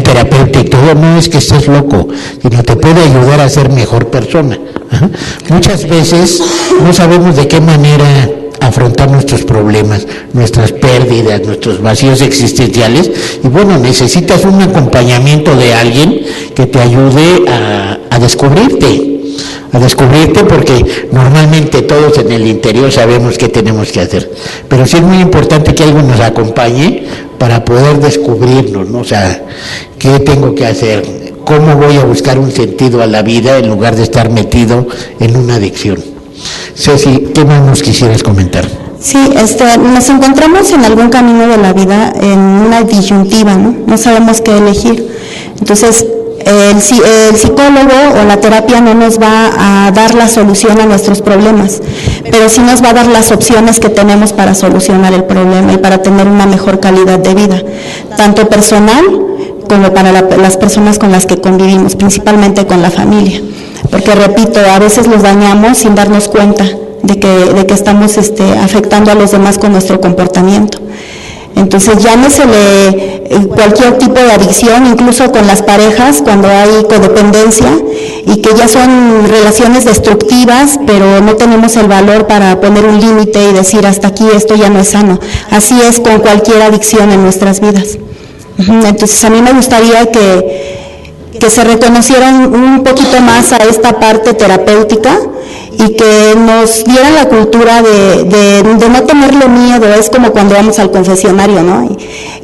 terapeuta y todo, no es que estés loco, sino te puede ayudar a ser mejor persona. Ajá. Muchas veces no sabemos de qué manera afrontar nuestros problemas, nuestras pérdidas, nuestros vacíos existenciales, y bueno, necesitas un acompañamiento de alguien que te ayude a descubrirte, porque normalmente todos en el interior sabemos qué tenemos que hacer, pero sí es muy importante que alguien nos acompañe para poder descubrirnos, ¿no? O sea, ¿qué tengo que hacer? ¿Cómo voy a buscar un sentido a la vida en lugar de estar metido en una adicción? Ceci, ¿qué más nos quisieras comentar? Sí, nos encontramos en algún camino de la vida en una disyuntiva, ¿no? No sabemos qué elegir. Entonces, el psicólogo o la terapia no nos va a dar la solución a nuestros problemas, pero sí nos va a dar las opciones que tenemos para solucionar el problema y para tener una mejor calidad de vida, tanto personal como para las personas con las que convivimos, principalmente con la familia. Porque repito, a veces los dañamos sin darnos cuenta de que estamos afectando a los demás con nuestro comportamiento. Entonces, llámesele cualquier tipo de adicción, incluso con las parejas, cuando hay codependencia y que ya son relaciones destructivas, pero no tenemos el valor para poner un límite y decir hasta aquí, esto ya no es sano. Así es con cualquier adicción en nuestras vidas. Entonces, a mí me gustaría que se reconocieran un poquito más a esta parte terapéutica y que nos dieran la cultura de no tenerle miedo. Es como cuando vamos al confesionario, ¿no?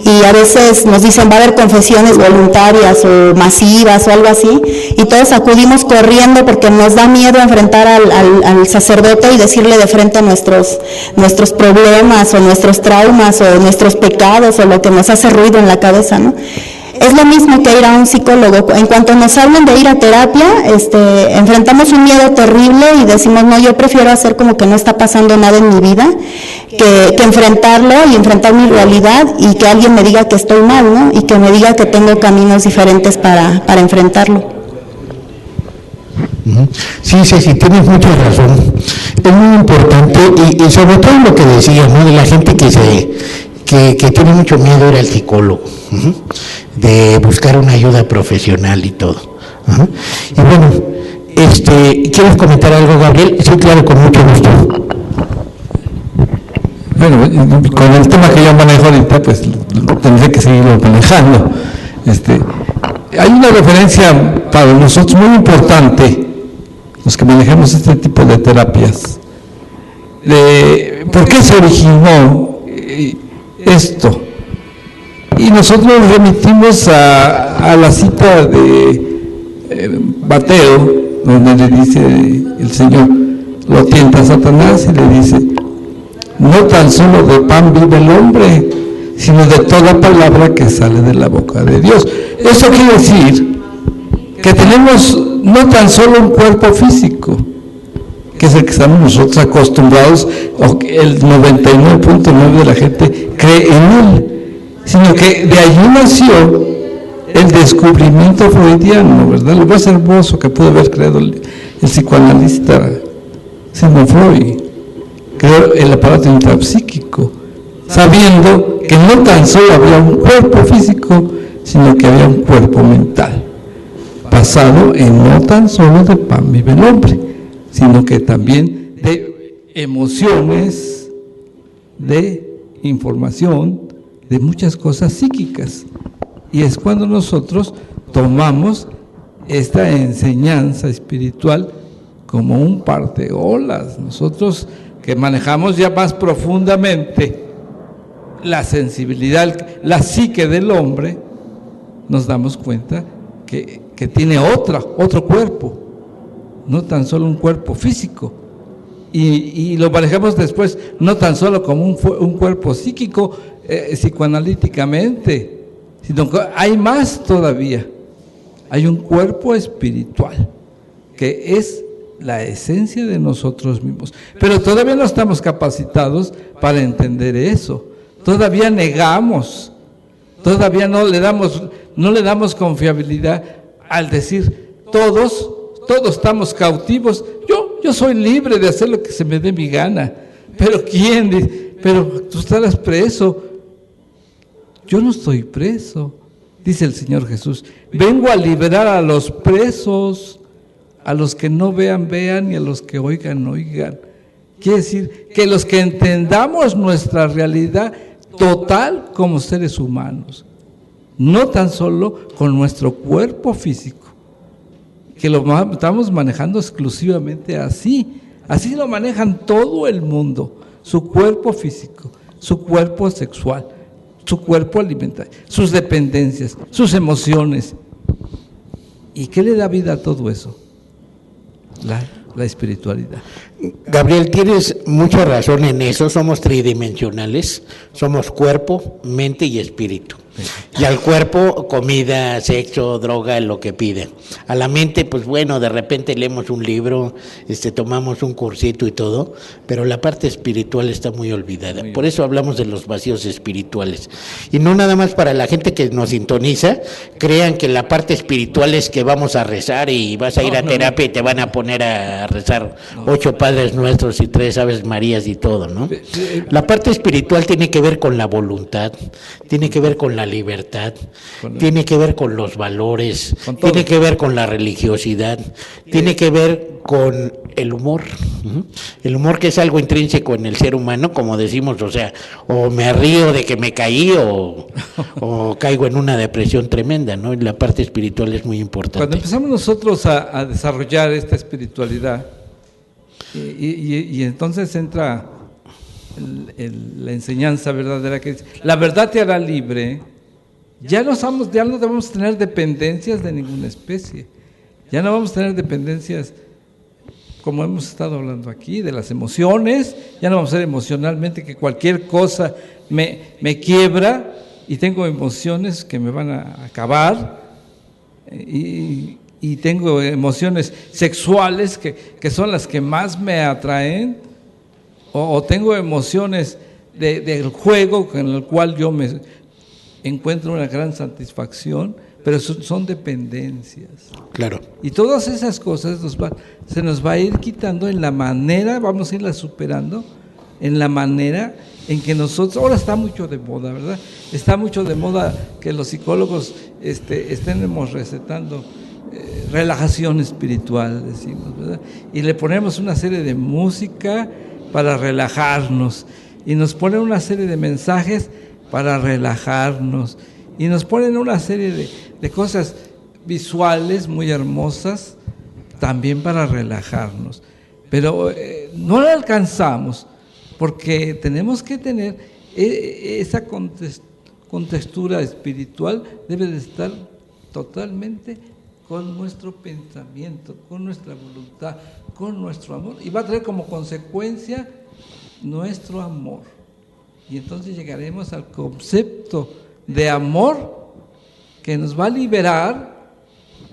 Y a veces nos dicen va a haber confesiones voluntarias o masivas o algo así, y todos acudimos corriendo porque nos da miedo enfrentar al sacerdote y decirle de frente nuestros problemas o nuestros traumas o nuestros pecados o lo que nos hace ruido en la cabeza, ¿no? Es lo mismo que ir a un psicólogo. En cuanto nos hablan de ir a terapia, enfrentamos un miedo terrible y decimos, no, yo prefiero hacer como que no está pasando nada en mi vida, que enfrentarlo y enfrentar mi realidad y que alguien me diga que estoy mal, ¿no? Y que me diga que tengo caminos diferentes para enfrentarlo. Sí, tienes mucha razón. Es muy importante y sobre todo lo que decías, ¿no? De la gente que tiene mucho miedo ir al psicólogo, de buscar una ayuda profesional y todo. Y bueno, ¿quieres comentar algo, Gabriel? Sí, claro, con mucho gusto. Bueno, con el tema que yo manejo ahorita, pues tendré que seguirlo manejando. Hay una referencia para nosotros muy importante, los que manejamos este tipo de terapias, de por qué se originó esto. Y nosotros nos remitimos a la cita de Mateo, donde le dice el Señor, lo tienta a Satanás y le dice, no tan solo de pan vive el hombre, sino de toda palabra que sale de la boca de Dios. Eso quiere decir que tenemos no tan solo un cuerpo físico, que es el que estamos nosotros acostumbrados, o que el 99.9% de la gente cree en él, sino que de allí nació el descubrimiento freudiano, ¿verdad? Lo más hermoso que pudo haber creado el psicoanalista Sigmund Freud, creó el aparato intrapsíquico, sabiendo que no tan solo había un cuerpo físico, sino que había un cuerpo mental, basado en no tan solo de pan vive el hombre, sino que también de emociones, de información, de muchas cosas psíquicas. Y es cuando nosotros tomamos esta enseñanza espiritual como un parteolas. Nosotros que manejamos ya más profundamente la sensibilidad, la psique del hombre, nos damos cuenta que tiene otro cuerpo, no tan solo un cuerpo físico, y lo manejamos después no tan solo como un cuerpo psíquico, psicoanalíticamente, sino que hay más todavía, hay un cuerpo espiritual, que es la esencia de nosotros mismos, pero todavía no estamos capacitados para entender eso, todavía negamos, todavía no le damos confiabilidad al decir, todos estamos cautivos, yo soy libre de hacer lo que se me dé mi gana, pero ¿quién dice? Pero tú estarás preso. Yo no estoy preso, dice el Señor Jesús, vengo a liberar a los presos, a los que no vean, vean, y a los que oigan, oigan. Quiere decir que los que entendamos nuestra realidad total como seres humanos, no tan solo con nuestro cuerpo físico, que lo estamos manejando exclusivamente así lo manejan todo el mundo, su cuerpo físico, su cuerpo sexual, su cuerpo alimentario, sus dependencias, sus emociones. ¿Y qué le da vida a todo eso? La espiritualidad. Gabriel, tienes mucha razón en eso, somos tridimensionales, somos cuerpo, mente y espíritu. Y al cuerpo, comida, sexo, droga, lo que pide. A la mente, pues bueno, de repente leemos un libro, tomamos un cursito y todo, pero la parte espiritual está muy olvidada. Por eso hablamos de los vacíos espirituales. Y no nada más para la gente que nos sintoniza, crean que la parte espiritual es que vamos a rezar y vas a ir a terapia y te van a poner a rezar 8 Padres Nuestros y 3 Aves Marías y todo, ¿no? La parte espiritual tiene que ver con la voluntad, tiene que ver con la libertad, tiene que ver con los valores, tiene que ver con la religiosidad, tiene que ver con el humor. El humor, que es algo intrínseco en el ser humano, como decimos, o sea, o me río de que me caí o caigo en una depresión tremenda, ¿no? Y la parte espiritual es muy importante. Cuando empezamos nosotros a desarrollar esta espiritualidad, y entonces entra la enseñanza verdadera que dice, la verdad te hará libre. Ya no debemos tener dependencias de ninguna especie, ya no vamos a tener dependencias como hemos estado hablando aquí, de las emociones, ya no vamos a ser emocionalmente que cualquier cosa me quiebra y tengo emociones que me van a acabar, y tengo emociones sexuales que son las que más me atraen, o tengo emociones del juego en el cual yo me encuentro una gran satisfacción, pero son dependencias. Claro. Y todas esas cosas se nos va a ir quitando en la manera, vamos a irlas superando, en la manera en que nosotros, ahora está mucho de moda, ¿verdad? Está mucho de moda que los psicólogos estemos recetando relajación espiritual, decimos, ¿verdad? Y le ponemos una serie de música para relajarnos, y nos ponen una serie de mensajes para relajarnos, y nos ponen una serie de cosas visuales muy hermosas también para relajarnos, pero no la alcanzamos, porque tenemos que tener esa contextura espiritual, debe de estar totalmente con nuestro pensamiento, con nuestra voluntad, con nuestro amor, y va a traer como consecuencia nuestro amor. Y entonces llegaremos al concepto de amor que nos va a liberar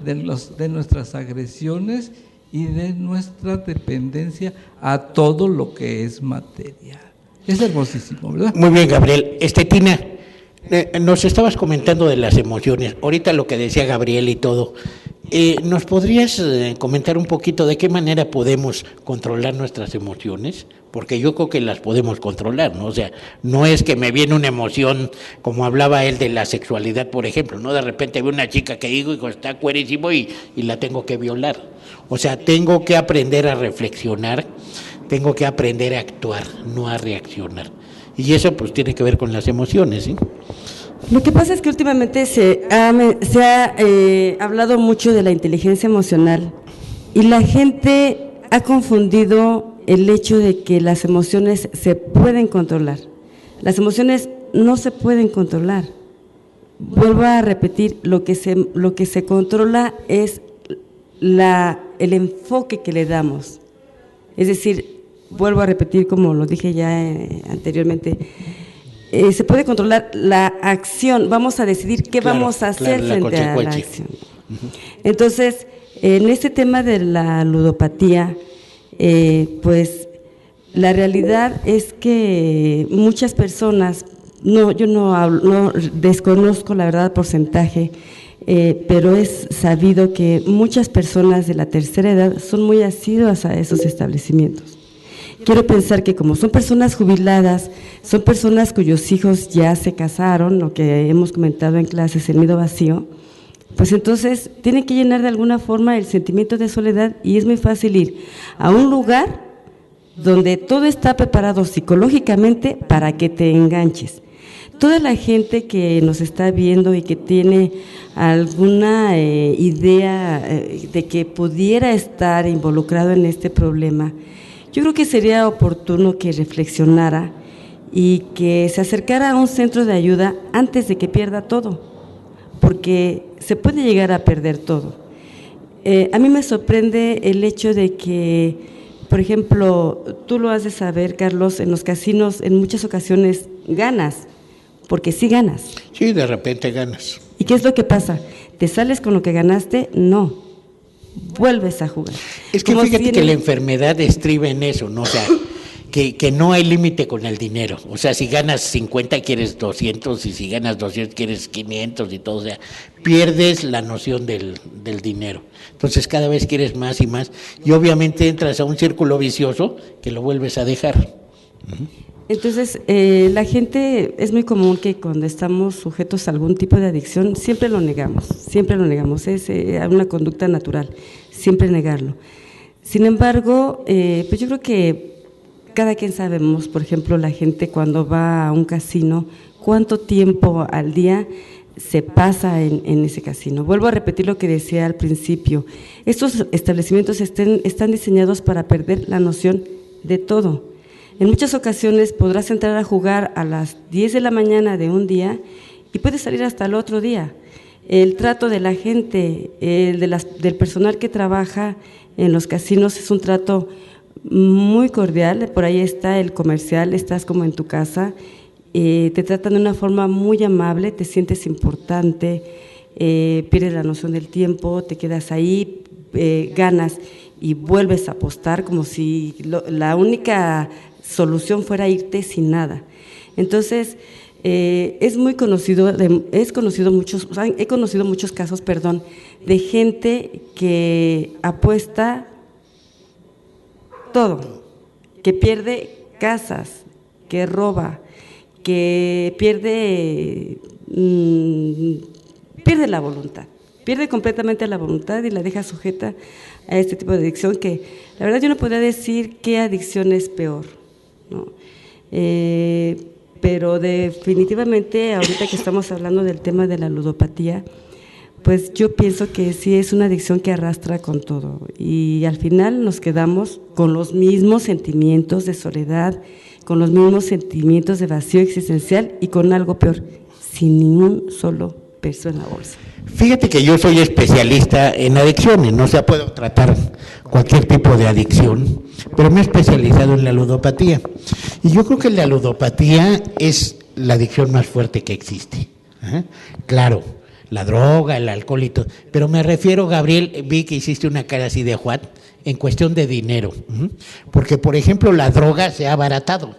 de nuestras agresiones y de nuestra dependencia a todo lo que es material. Es hermosísimo, ¿verdad? Muy bien, Gabriel. Tina, nos estabas comentando de las emociones. Ahorita lo que decía Gabriel y todo. ¿Nos podrías comentar un poquito de qué manera podemos controlar nuestras emociones? Porque yo creo que las podemos controlar, ¿no? O sea, no es que me viene una emoción, como hablaba él de la sexualidad, por ejemplo, ¿no? De repente veo una chica que digo, hijo, está cuerísimo y la tengo que violar. O sea, tengo que aprender a reflexionar, tengo que aprender a actuar, no a reaccionar. Y eso pues tiene que ver con las emociones, ¿sí? Lo que pasa es que últimamente se ha hablado mucho de la inteligencia emocional, y la gente ha confundido el hecho de que las emociones se pueden controlar. Las emociones no se pueden controlar. Vuelvo a repetir, lo que se controla es el enfoque que le damos. Es decir, vuelvo a repetir como lo dije ya anteriormente, se puede controlar la acción, vamos a decidir qué vamos a hacer frente a la acción. Entonces, en este tema de la ludopatía, pues la realidad es que muchas personas, yo no desconozco la verdad porcentaje, pero es sabido que muchas personas de la tercera edad son muy asiduas a esos establecimientos. Quiero pensar que como son personas jubiladas, son personas cuyos hijos ya se casaron, lo que hemos comentado en clases, el nido vacío, pues entonces tienen que llenar de alguna forma el sentimiento de soledad y es muy fácil ir a un lugar donde todo está preparado psicológicamente para que te enganches. Toda la gente que nos está viendo y que tiene alguna idea de que pudiera estar involucrado en este problema, yo creo que sería oportuno que reflexionara y que se acercara a un centro de ayuda antes de que pierda todo, porque se puede llegar a perder todo. A mí me sorprende el hecho de que, por ejemplo, tú lo has de saber, Carlos, en los casinos en muchas ocasiones ganas, porque sí ganas. Sí, de repente ganas. ¿Y qué es lo que pasa? ¿Te sales con lo que ganaste? No. Vuelves a jugar. Es que fíjate que la enfermedad estriba en eso, ¿no? O sea, que no hay límite con el dinero. O sea, si ganas 50 quieres 200 y si ganas 200 quieres 500 y todo. O sea, pierdes la noción del dinero. Entonces cada vez quieres más y más y obviamente entras a un círculo vicioso que lo vuelves a dejar. Entonces, la gente, es muy común que cuando estamos sujetos a algún tipo de adicción, siempre lo negamos, es una conducta natural, siempre negarlo. Sin embargo, pues yo creo que cada quien sabemos, por ejemplo, la gente cuando va a un casino, cuánto tiempo al día se pasa en ese casino. Vuelvo a repetir lo que decía al principio, estos establecimientos están diseñados para perder la noción de todo. En muchas ocasiones podrás entrar a jugar a las 10 de la mañana de un día y puedes salir hasta el otro día. El trato de la gente, del personal que trabaja en los casinos es un trato muy cordial. Por ahí está el comercial, estás como en tu casa, te tratan de una forma muy amable, te sientes importante, pierdes la noción del tiempo, te quedas ahí, ganas y vuelves a apostar como si la única solución fuera irte sin nada. Entonces, he conocido muchos casos, de gente que apuesta todo, que pierde casas, que roba, que pierde la voluntad, pierde completamente la voluntad y la deja sujeta a este tipo de adicción que la verdad yo no podría decir qué adicción es peor, ¿no? Pero definitivamente ahorita que estamos hablando del tema de la ludopatía, pues yo pienso que sí es una adicción que arrastra con todo y al final nos quedamos con los mismos sentimientos de soledad, con los mismos sentimientos de vacío existencial y con algo peor, sin ningún solo peso en la bolsa. Fíjate que yo soy especialista en adicciones, no se puedo tratar cualquier tipo de adicción, pero me he especializado en la ludopatía. Y yo creo que la ludopatía es la adicción más fuerte que existe. Claro, la droga, el alcohol y todo, pero me refiero, Gabriel, vi que hiciste una cara así de Juan, en cuestión de dinero, porque por ejemplo la droga se ha abaratado,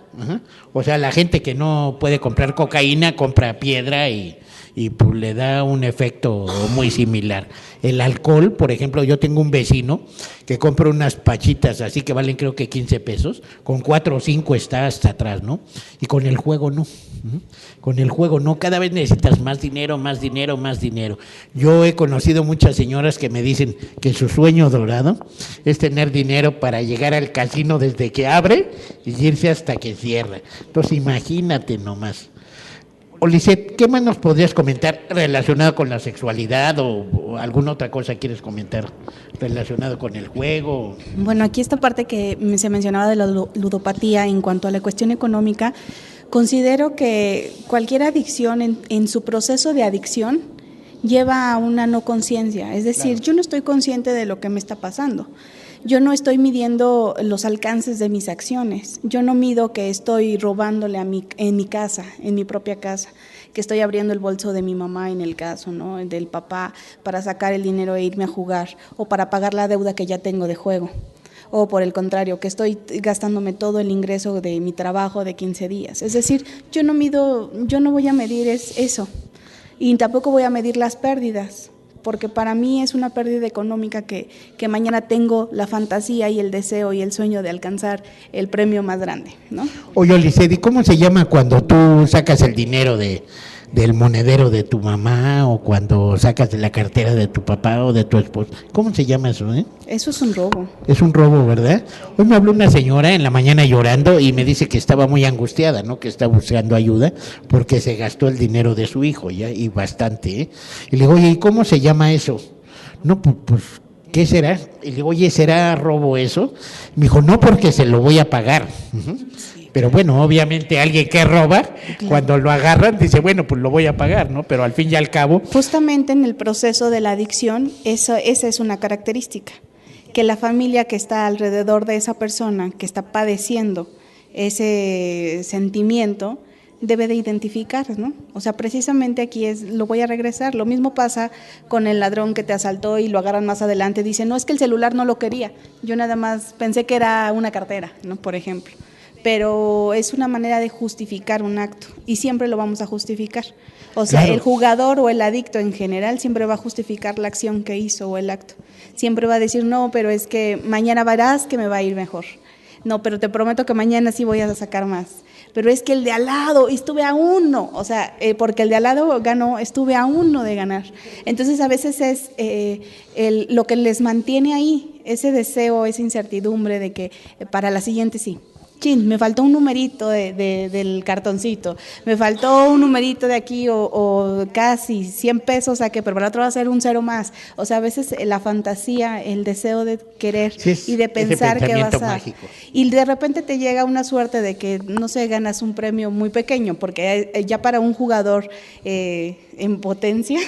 o sea, la gente que no puede comprar cocaína compra piedra y pues le da un efecto muy similar. El alcohol, por ejemplo, yo tengo un vecino que compra unas pachitas así que valen creo que 15 pesos, con 4 o 5 está hasta atrás, ¿no? Y con el juego no. Con el juego no, cada vez necesitas más dinero, más dinero, más dinero. Yo he conocido muchas señoras que me dicen que su sueño dorado es tener dinero para llegar al casino desde que abre y irse hasta que cierra. Entonces imagínate nomás. Lisette, ¿qué más nos podrías comentar relacionado con la sexualidad o alguna otra cosa quieres comentar relacionado con el juego? Bueno, aquí esta parte que se mencionaba de la ludopatía en cuanto a la cuestión económica, considero que cualquier adicción en su proceso de adicción lleva a una no conciencia, es decir, yo no estoy consciente de lo que me está pasando. Yo no estoy midiendo los alcances de mis acciones. Yo no mido que estoy robándole en mi casa, en mi propia casa, que estoy abriendo el bolso de mi mamá en el caso, ¿no? Del papá, para sacar el dinero e irme a jugar, o para pagar la deuda que ya tengo de juego. O por el contrario, que estoy gastándome todo el ingreso de mi trabajo de 15 días. Es decir, yo no voy a medir eso. Y tampoco voy a medir las pérdidas, porque para mí es una pérdida económica que mañana tengo la fantasía y el deseo y el sueño de alcanzar el premio más grande, ¿no? Oye, Lisset, ¿cómo se llama cuando tú sacas el dinero del monedero de tu mamá, o cuando sacas de la cartera de tu papá o de tu esposa? ¿Cómo se llama eso, Eso es un robo. Es un robo, ¿verdad? Hoy me habló una señora en la mañana llorando y me dice que estaba muy angustiada, ¿no? Que está buscando ayuda porque se gastó el dinero de su hijo, ya, y bastante, ¿eh? Y le digo, oye, ¿y cómo se llama eso? No, pues, ¿qué será? Y le digo, oye, ¿será robo eso? Me dijo, no, porque se lo voy a pagar. Uh-huh. Pero bueno, obviamente alguien que roba, cuando lo agarran, dice, bueno, pues lo voy a pagar, ¿no? Pero al fin y al cabo... Justamente en el proceso de la adicción, esa es una característica, que la familia que está alrededor de esa persona, que está padeciendo ese sentimiento, debe de identificar, ¿no? O sea, precisamente aquí lo voy a regresar. Lo mismo pasa con el ladrón que te asaltó y lo agarran más adelante, dice, no, es que el celular no lo quería, yo nada más pensé que era una cartera, ¿no? Por ejemplo. Pero es una manera de justificar un acto y siempre lo vamos a justificar. O sea, claro, el jugador o el adicto en general siempre va a justificar la acción que hizo o el acto. Siempre va a decir, no, pero es que mañana verás que me va a ir mejor. No, pero te prometo que mañana sí voy a sacar más. Pero es que el de al lado, estuve a uno, o sea, porque el de al lado ganó, estuve a uno de ganar. Entonces a veces es lo que les mantiene ahí, ese deseo, esa incertidumbre de que para la siguiente sí. Chin, me faltó un numerito del cartoncito, me faltó un numerito de aquí o casi 100 pesos saqué, pero para el otro va a ser un cero más. O sea, a veces la fantasía, el deseo de querer y de pensar que vas a... mágico. Y de repente te llega una suerte de que, no sé, ganas un premio muy pequeño, porque ya para un jugador en potencia,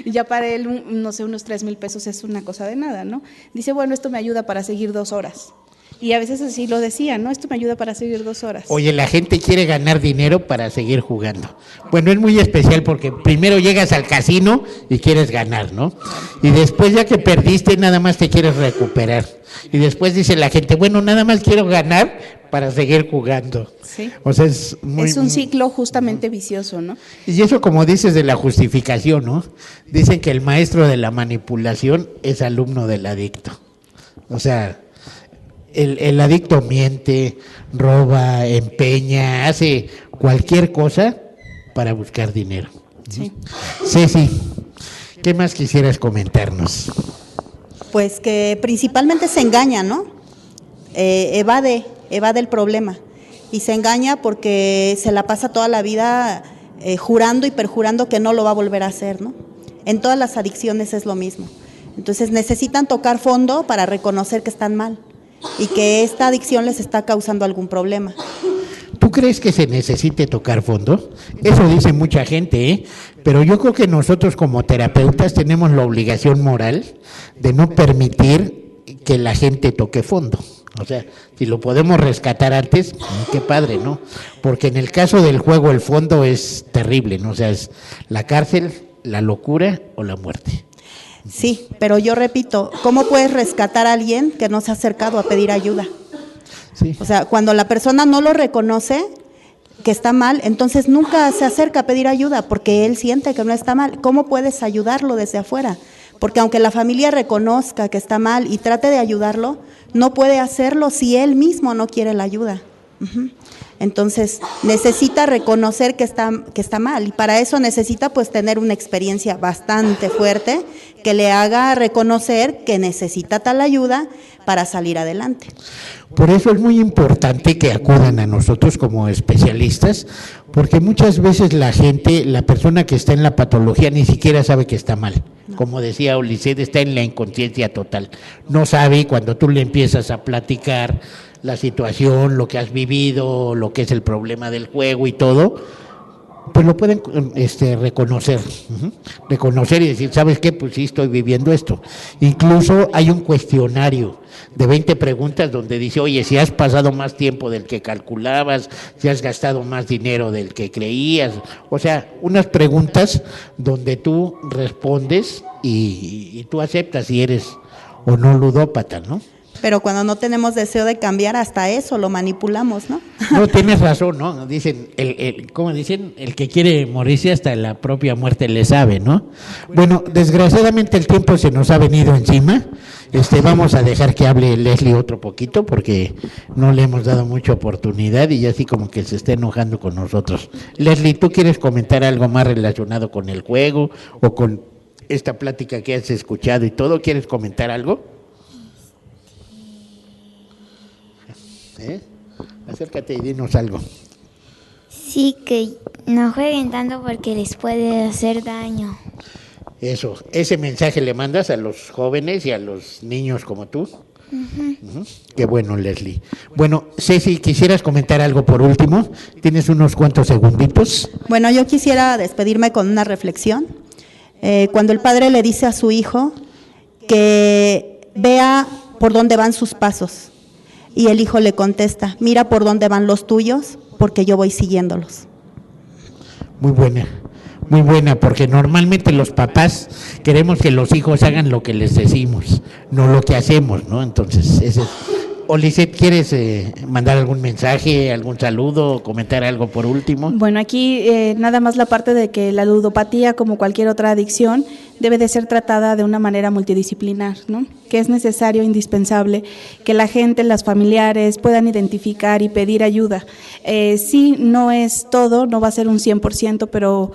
ya para él, no sé, unos 3,000 pesos es una cosa de nada, ¿no? Dice, bueno, esto me ayuda para seguir 2 horas. Y a veces así lo decía, ¿no? Esto me ayuda para seguir 2 horas. Oye, la gente quiere ganar dinero para seguir jugando. Bueno, es muy especial porque primero llegas al casino y quieres ganar, ¿no? Y después, ya que perdiste, nada más te quieres recuperar. Y después dice la gente, bueno, nada más quiero ganar para seguir jugando. Sí. O sea, es un ciclo justamente vicioso, ¿no? Y eso, como dices, de la justificación, ¿no? Dicen que el maestro de la manipulación es alumno del adicto. O sea... El adicto miente, roba, empeña, hace cualquier cosa para buscar dinero. Sí. Ceci, ¿qué más quisieras comentarnos? Pues que principalmente se engaña, ¿no? Evade el problema. Y se engaña porque se la pasa toda la vida jurando y perjurando que no lo va a volver a hacer, ¿no? En todas las adicciones es lo mismo. Entonces necesitan tocar fondo para reconocer que están mal y que esta adicción les está causando algún problema. ¿Tú crees que se necesite tocar fondo? Eso dice mucha gente, ¿eh? Pero yo creo que nosotros como terapeutas tenemos la obligación moral de no permitir que la gente toque fondo. O sea, si lo podemos rescatar antes, qué padre, ¿no? Porque en el caso del juego el fondo es terrible, ¿no? O sea, es la cárcel, la locura o la muerte. Sí, pero yo repito, ¿cómo puedes rescatar a alguien que no se ha acercado a pedir ayuda? Sí. O sea, cuando la persona no lo reconoce, que está mal, entonces nunca se acerca a pedir ayuda porque él siente que no está mal. ¿Cómo puedes ayudarlo desde afuera? Porque aunque la familia reconozca que está mal y trate de ayudarlo, no puede hacerlo si él mismo no quiere la ayuda. Uh-huh. Entonces necesita reconocer que está mal, y para eso necesita pues tener una experiencia bastante fuerte que le haga reconocer que necesita tal ayuda para salir adelante. Por eso es muy importante que acudan a nosotros como especialistas, porque muchas veces la gente, la persona que está en la patología ni siquiera sabe que está mal. No. Como decía Lisset, está en la inconsciencia total. No sabe, y cuando tú le empiezas a platicar la situación, lo que has vivido, lo que es el problema del juego y todo, pues lo pueden reconocer, reconocer y decir, ¿sabes qué? Pues sí, estoy viviendo esto. Incluso hay un cuestionario de 20 preguntas donde dice, oye, si has pasado más tiempo del que calculabas, si has gastado más dinero del que creías, o sea, unas preguntas donde tú respondes y tú aceptas si eres o no ludópata, ¿no? Pero cuando no tenemos deseo de cambiar, hasta eso lo manipulamos, ¿no? No, tienes razón, ¿no? Dicen, ¿cómo dicen? El que quiere morirse hasta la propia muerte le sabe, ¿no? Bueno, desgraciadamente el tiempo se nos ha venido encima. Vamos a dejar que hable Leslie otro poquito porque no le hemos dado mucha oportunidad y ya así como que se está enojando con nosotros. Leslie, ¿tú quieres comentar algo más relacionado con el juego o con esta plática que has escuchado y todo? ¿Quieres comentar algo? Acércate y dinos algo. Sí, que no jueguen tanto porque les puede hacer daño. Eso, ese mensaje le mandas a los jóvenes y a los niños como tú. Qué bueno, Leslie. Bueno, Ceci, ¿quisieras comentar algo por último? Tienes unos cuantos segunditos. Bueno, yo quisiera despedirme con una reflexión. Cuando el padre le dice a su hijo que vea por dónde van sus pasos. Y el hijo le contesta, mira por dónde van los tuyos, porque yo voy siguiéndolos. Muy buena, porque normalmente los papás queremos que los hijos hagan lo que les decimos, no lo que hacemos, ¿no? Entonces, ese es. Olisette, ¿quieres mandar algún mensaje, algún saludo, comentar algo por último? Bueno, aquí nada más la parte de que la ludopatía, como cualquier otra adicción, debe de ser tratada de una manera multidisciplinar, ¿no? Que es necesario, indispensable, que la gente, las familiares puedan identificar y pedir ayuda. Sí, no es todo, no va a ser un 100%, pero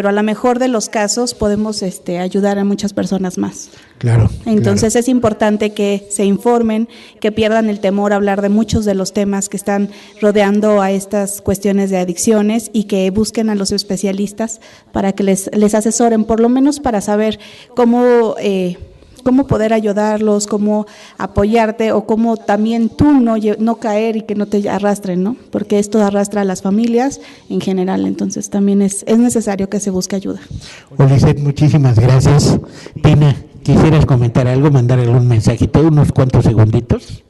a lo mejor de los casos podemos ayudar a muchas personas más. Claro. Entonces es importante que se informen, que pierdan el temor a hablar de muchos de los temas que están rodeando a estas cuestiones de adicciones y que busquen a los especialistas para que les asesoren, por lo menos para saber cómo poder ayudarlos, cómo apoyarte o cómo también tú no caer y que no te arrastren, ¿no? Porque esto arrastra a las familias en general, entonces también es necesario que se busque ayuda. Olisette, muchísimas gracias. Tina, ¿quisieras comentar algo, mandar algún mensajito, unos cuantos segunditos?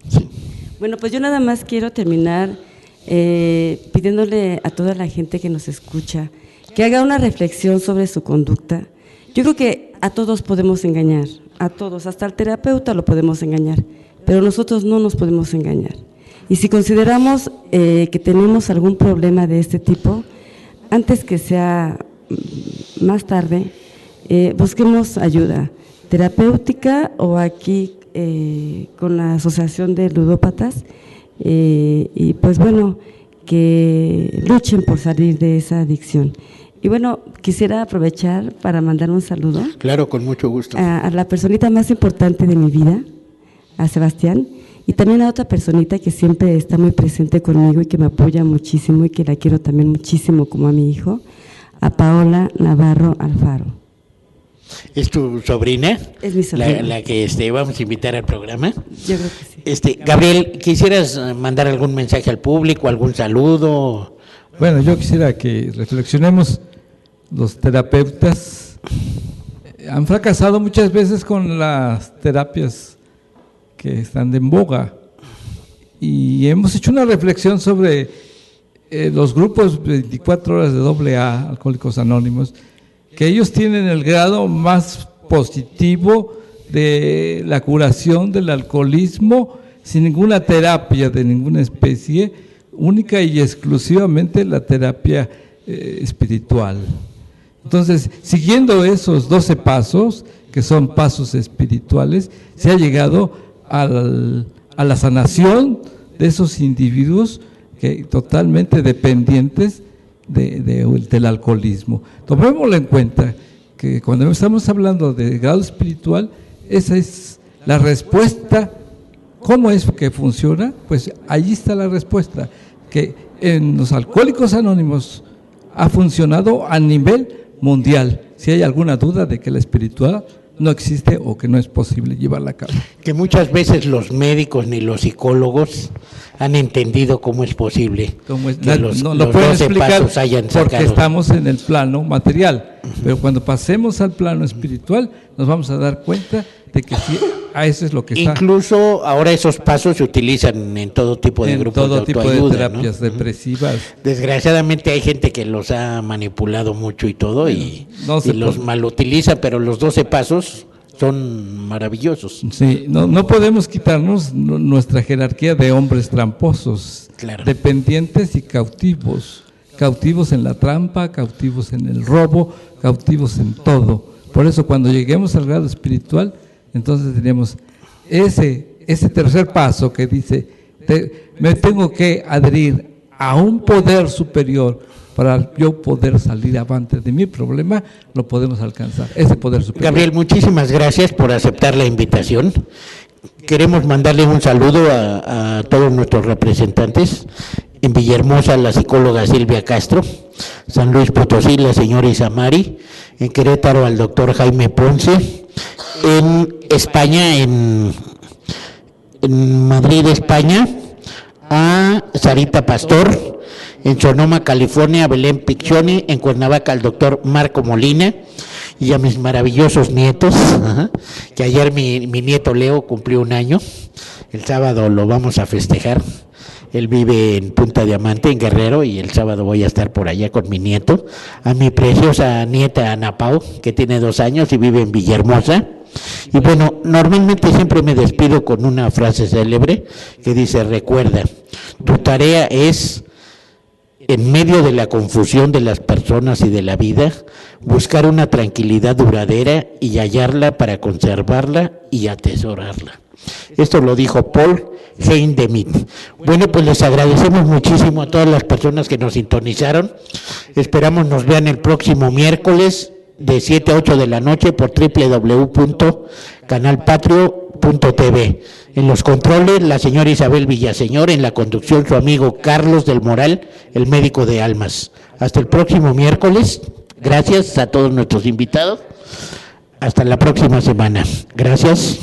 Sí. Bueno, pues yo nada más quiero terminar pidiéndole a toda la gente que nos escucha que haga una reflexión sobre su conducta. Yo creo que a todos podemos engañar, a todos, hasta al terapeuta lo podemos engañar, pero nosotros no nos podemos engañar. Y si consideramos que tenemos algún problema de este tipo, antes que sea más tarde, busquemos ayuda terapéutica o aquí con la Asociación de Ludópatas y pues bueno, que luchen por salir de esa adicción. Y bueno, quisiera aprovechar para mandar un saludo. Claro, con mucho gusto. A la personita más importante de mi vida, a Sebastián, y también a otra personita que siempre está muy presente conmigo y que me apoya muchísimo y que la quiero también muchísimo como a mi hijo, a Paola Navarro Alfaro. ¿Es tu sobrina? Es mi sobrina. La que vamos a invitar al programa. Yo creo que sí. Gabriel, ¿quisieras mandar algún mensaje al público, algún saludo? Bueno, yo quisiera que reflexionemos. Los terapeutas han fracasado muchas veces con las terapias que están en boga y hemos hecho una reflexión sobre los grupos 24 horas de AA, Alcohólicos Anónimos, que ellos tienen el grado más positivo de la curación del alcoholismo sin ninguna terapia de ninguna especie, única y exclusivamente la terapia espiritual. Entonces, siguiendo esos 12 pasos, que son pasos espirituales, se ha llegado a la sanación de esos individuos que totalmente dependientes del alcoholismo. Tomémoslo en cuenta que cuando estamos hablando de grado espiritual, esa es la respuesta. ¿Cómo es que funciona? Pues allí está la respuesta, que en los Alcohólicos Anónimos ha funcionado a nivel mundial. Si hay alguna duda de que la espiritualidad no existe o que no es posible llevarla a cabo. Que muchas veces los médicos ni los psicólogos han entendido cómo es posible que los no lo pueden 12 explicar pasos hayan porque sacado. estamos en el plano material, pero cuando pasemos al plano espiritual nos vamos a dar cuenta de que sí, a eso es lo que está. Incluso ahora esos pasos se utilizan en todo tipo de grupos todo de tipo autoayuda, de terapias ¿no? depresivas. Desgraciadamente hay gente que los ha manipulado mucho y todo, y los mal utiliza, pero los 12 pasos son maravillosos. Sí, no podemos quitarnos nuestra jerarquía de hombres tramposos, claro, dependientes y cautivos en la trampa, cautivos en el robo, cautivos en todo. Por eso cuando lleguemos al grado espiritual, entonces tenemos ese tercer paso que dice, me tengo que adherir a un poder superior para yo poder salir avante de mi problema, lo podemos alcanzar, ese poder superior. Gabriel, muchísimas gracias por aceptar la invitación. Queremos mandarle un saludo a todos nuestros representantes. En Villahermosa, la psicóloga Silvia Castro; San Luis Potosí, la señora Isamari; en Querétaro, al doctor Jaime Ponce; en España, en Madrid, España, a Sarita Pastor; en Sonoma, California, a Belén Piccioni; en Cuernavaca, al doctor Marco Molina; y a mis maravillosos nietos, que ayer mi nieto Leo cumplió 1 año, el sábado lo vamos a festejar. Él vive en Punta Diamante, en Guerrero, y el sábado voy a estar por allá con mi nieto. A mi preciosa nieta Ana Pau, que tiene 2 años y vive en Villahermosa. Y bueno, normalmente siempre me despido con una frase célebre que dice: recuerda, tu tarea es, en medio de la confusión de las personas y de la vida, buscar una tranquilidad duradera y hallarla para conservarla y atesorarla. Esto lo dijo Paul Heyndemith. Bueno, pues les agradecemos muchísimo a todas las personas que nos sintonizaron. Esperamos nos vean el próximo miércoles de 7 a 8 de la noche por www.canalpatrio.tv. En los controles, la señora Isabel Villaseñor; en la conducción, su amigo Carlos del Moral, el médico de almas. Hasta el próximo miércoles. Gracias a todos nuestros invitados. Hasta la próxima semana. Gracias.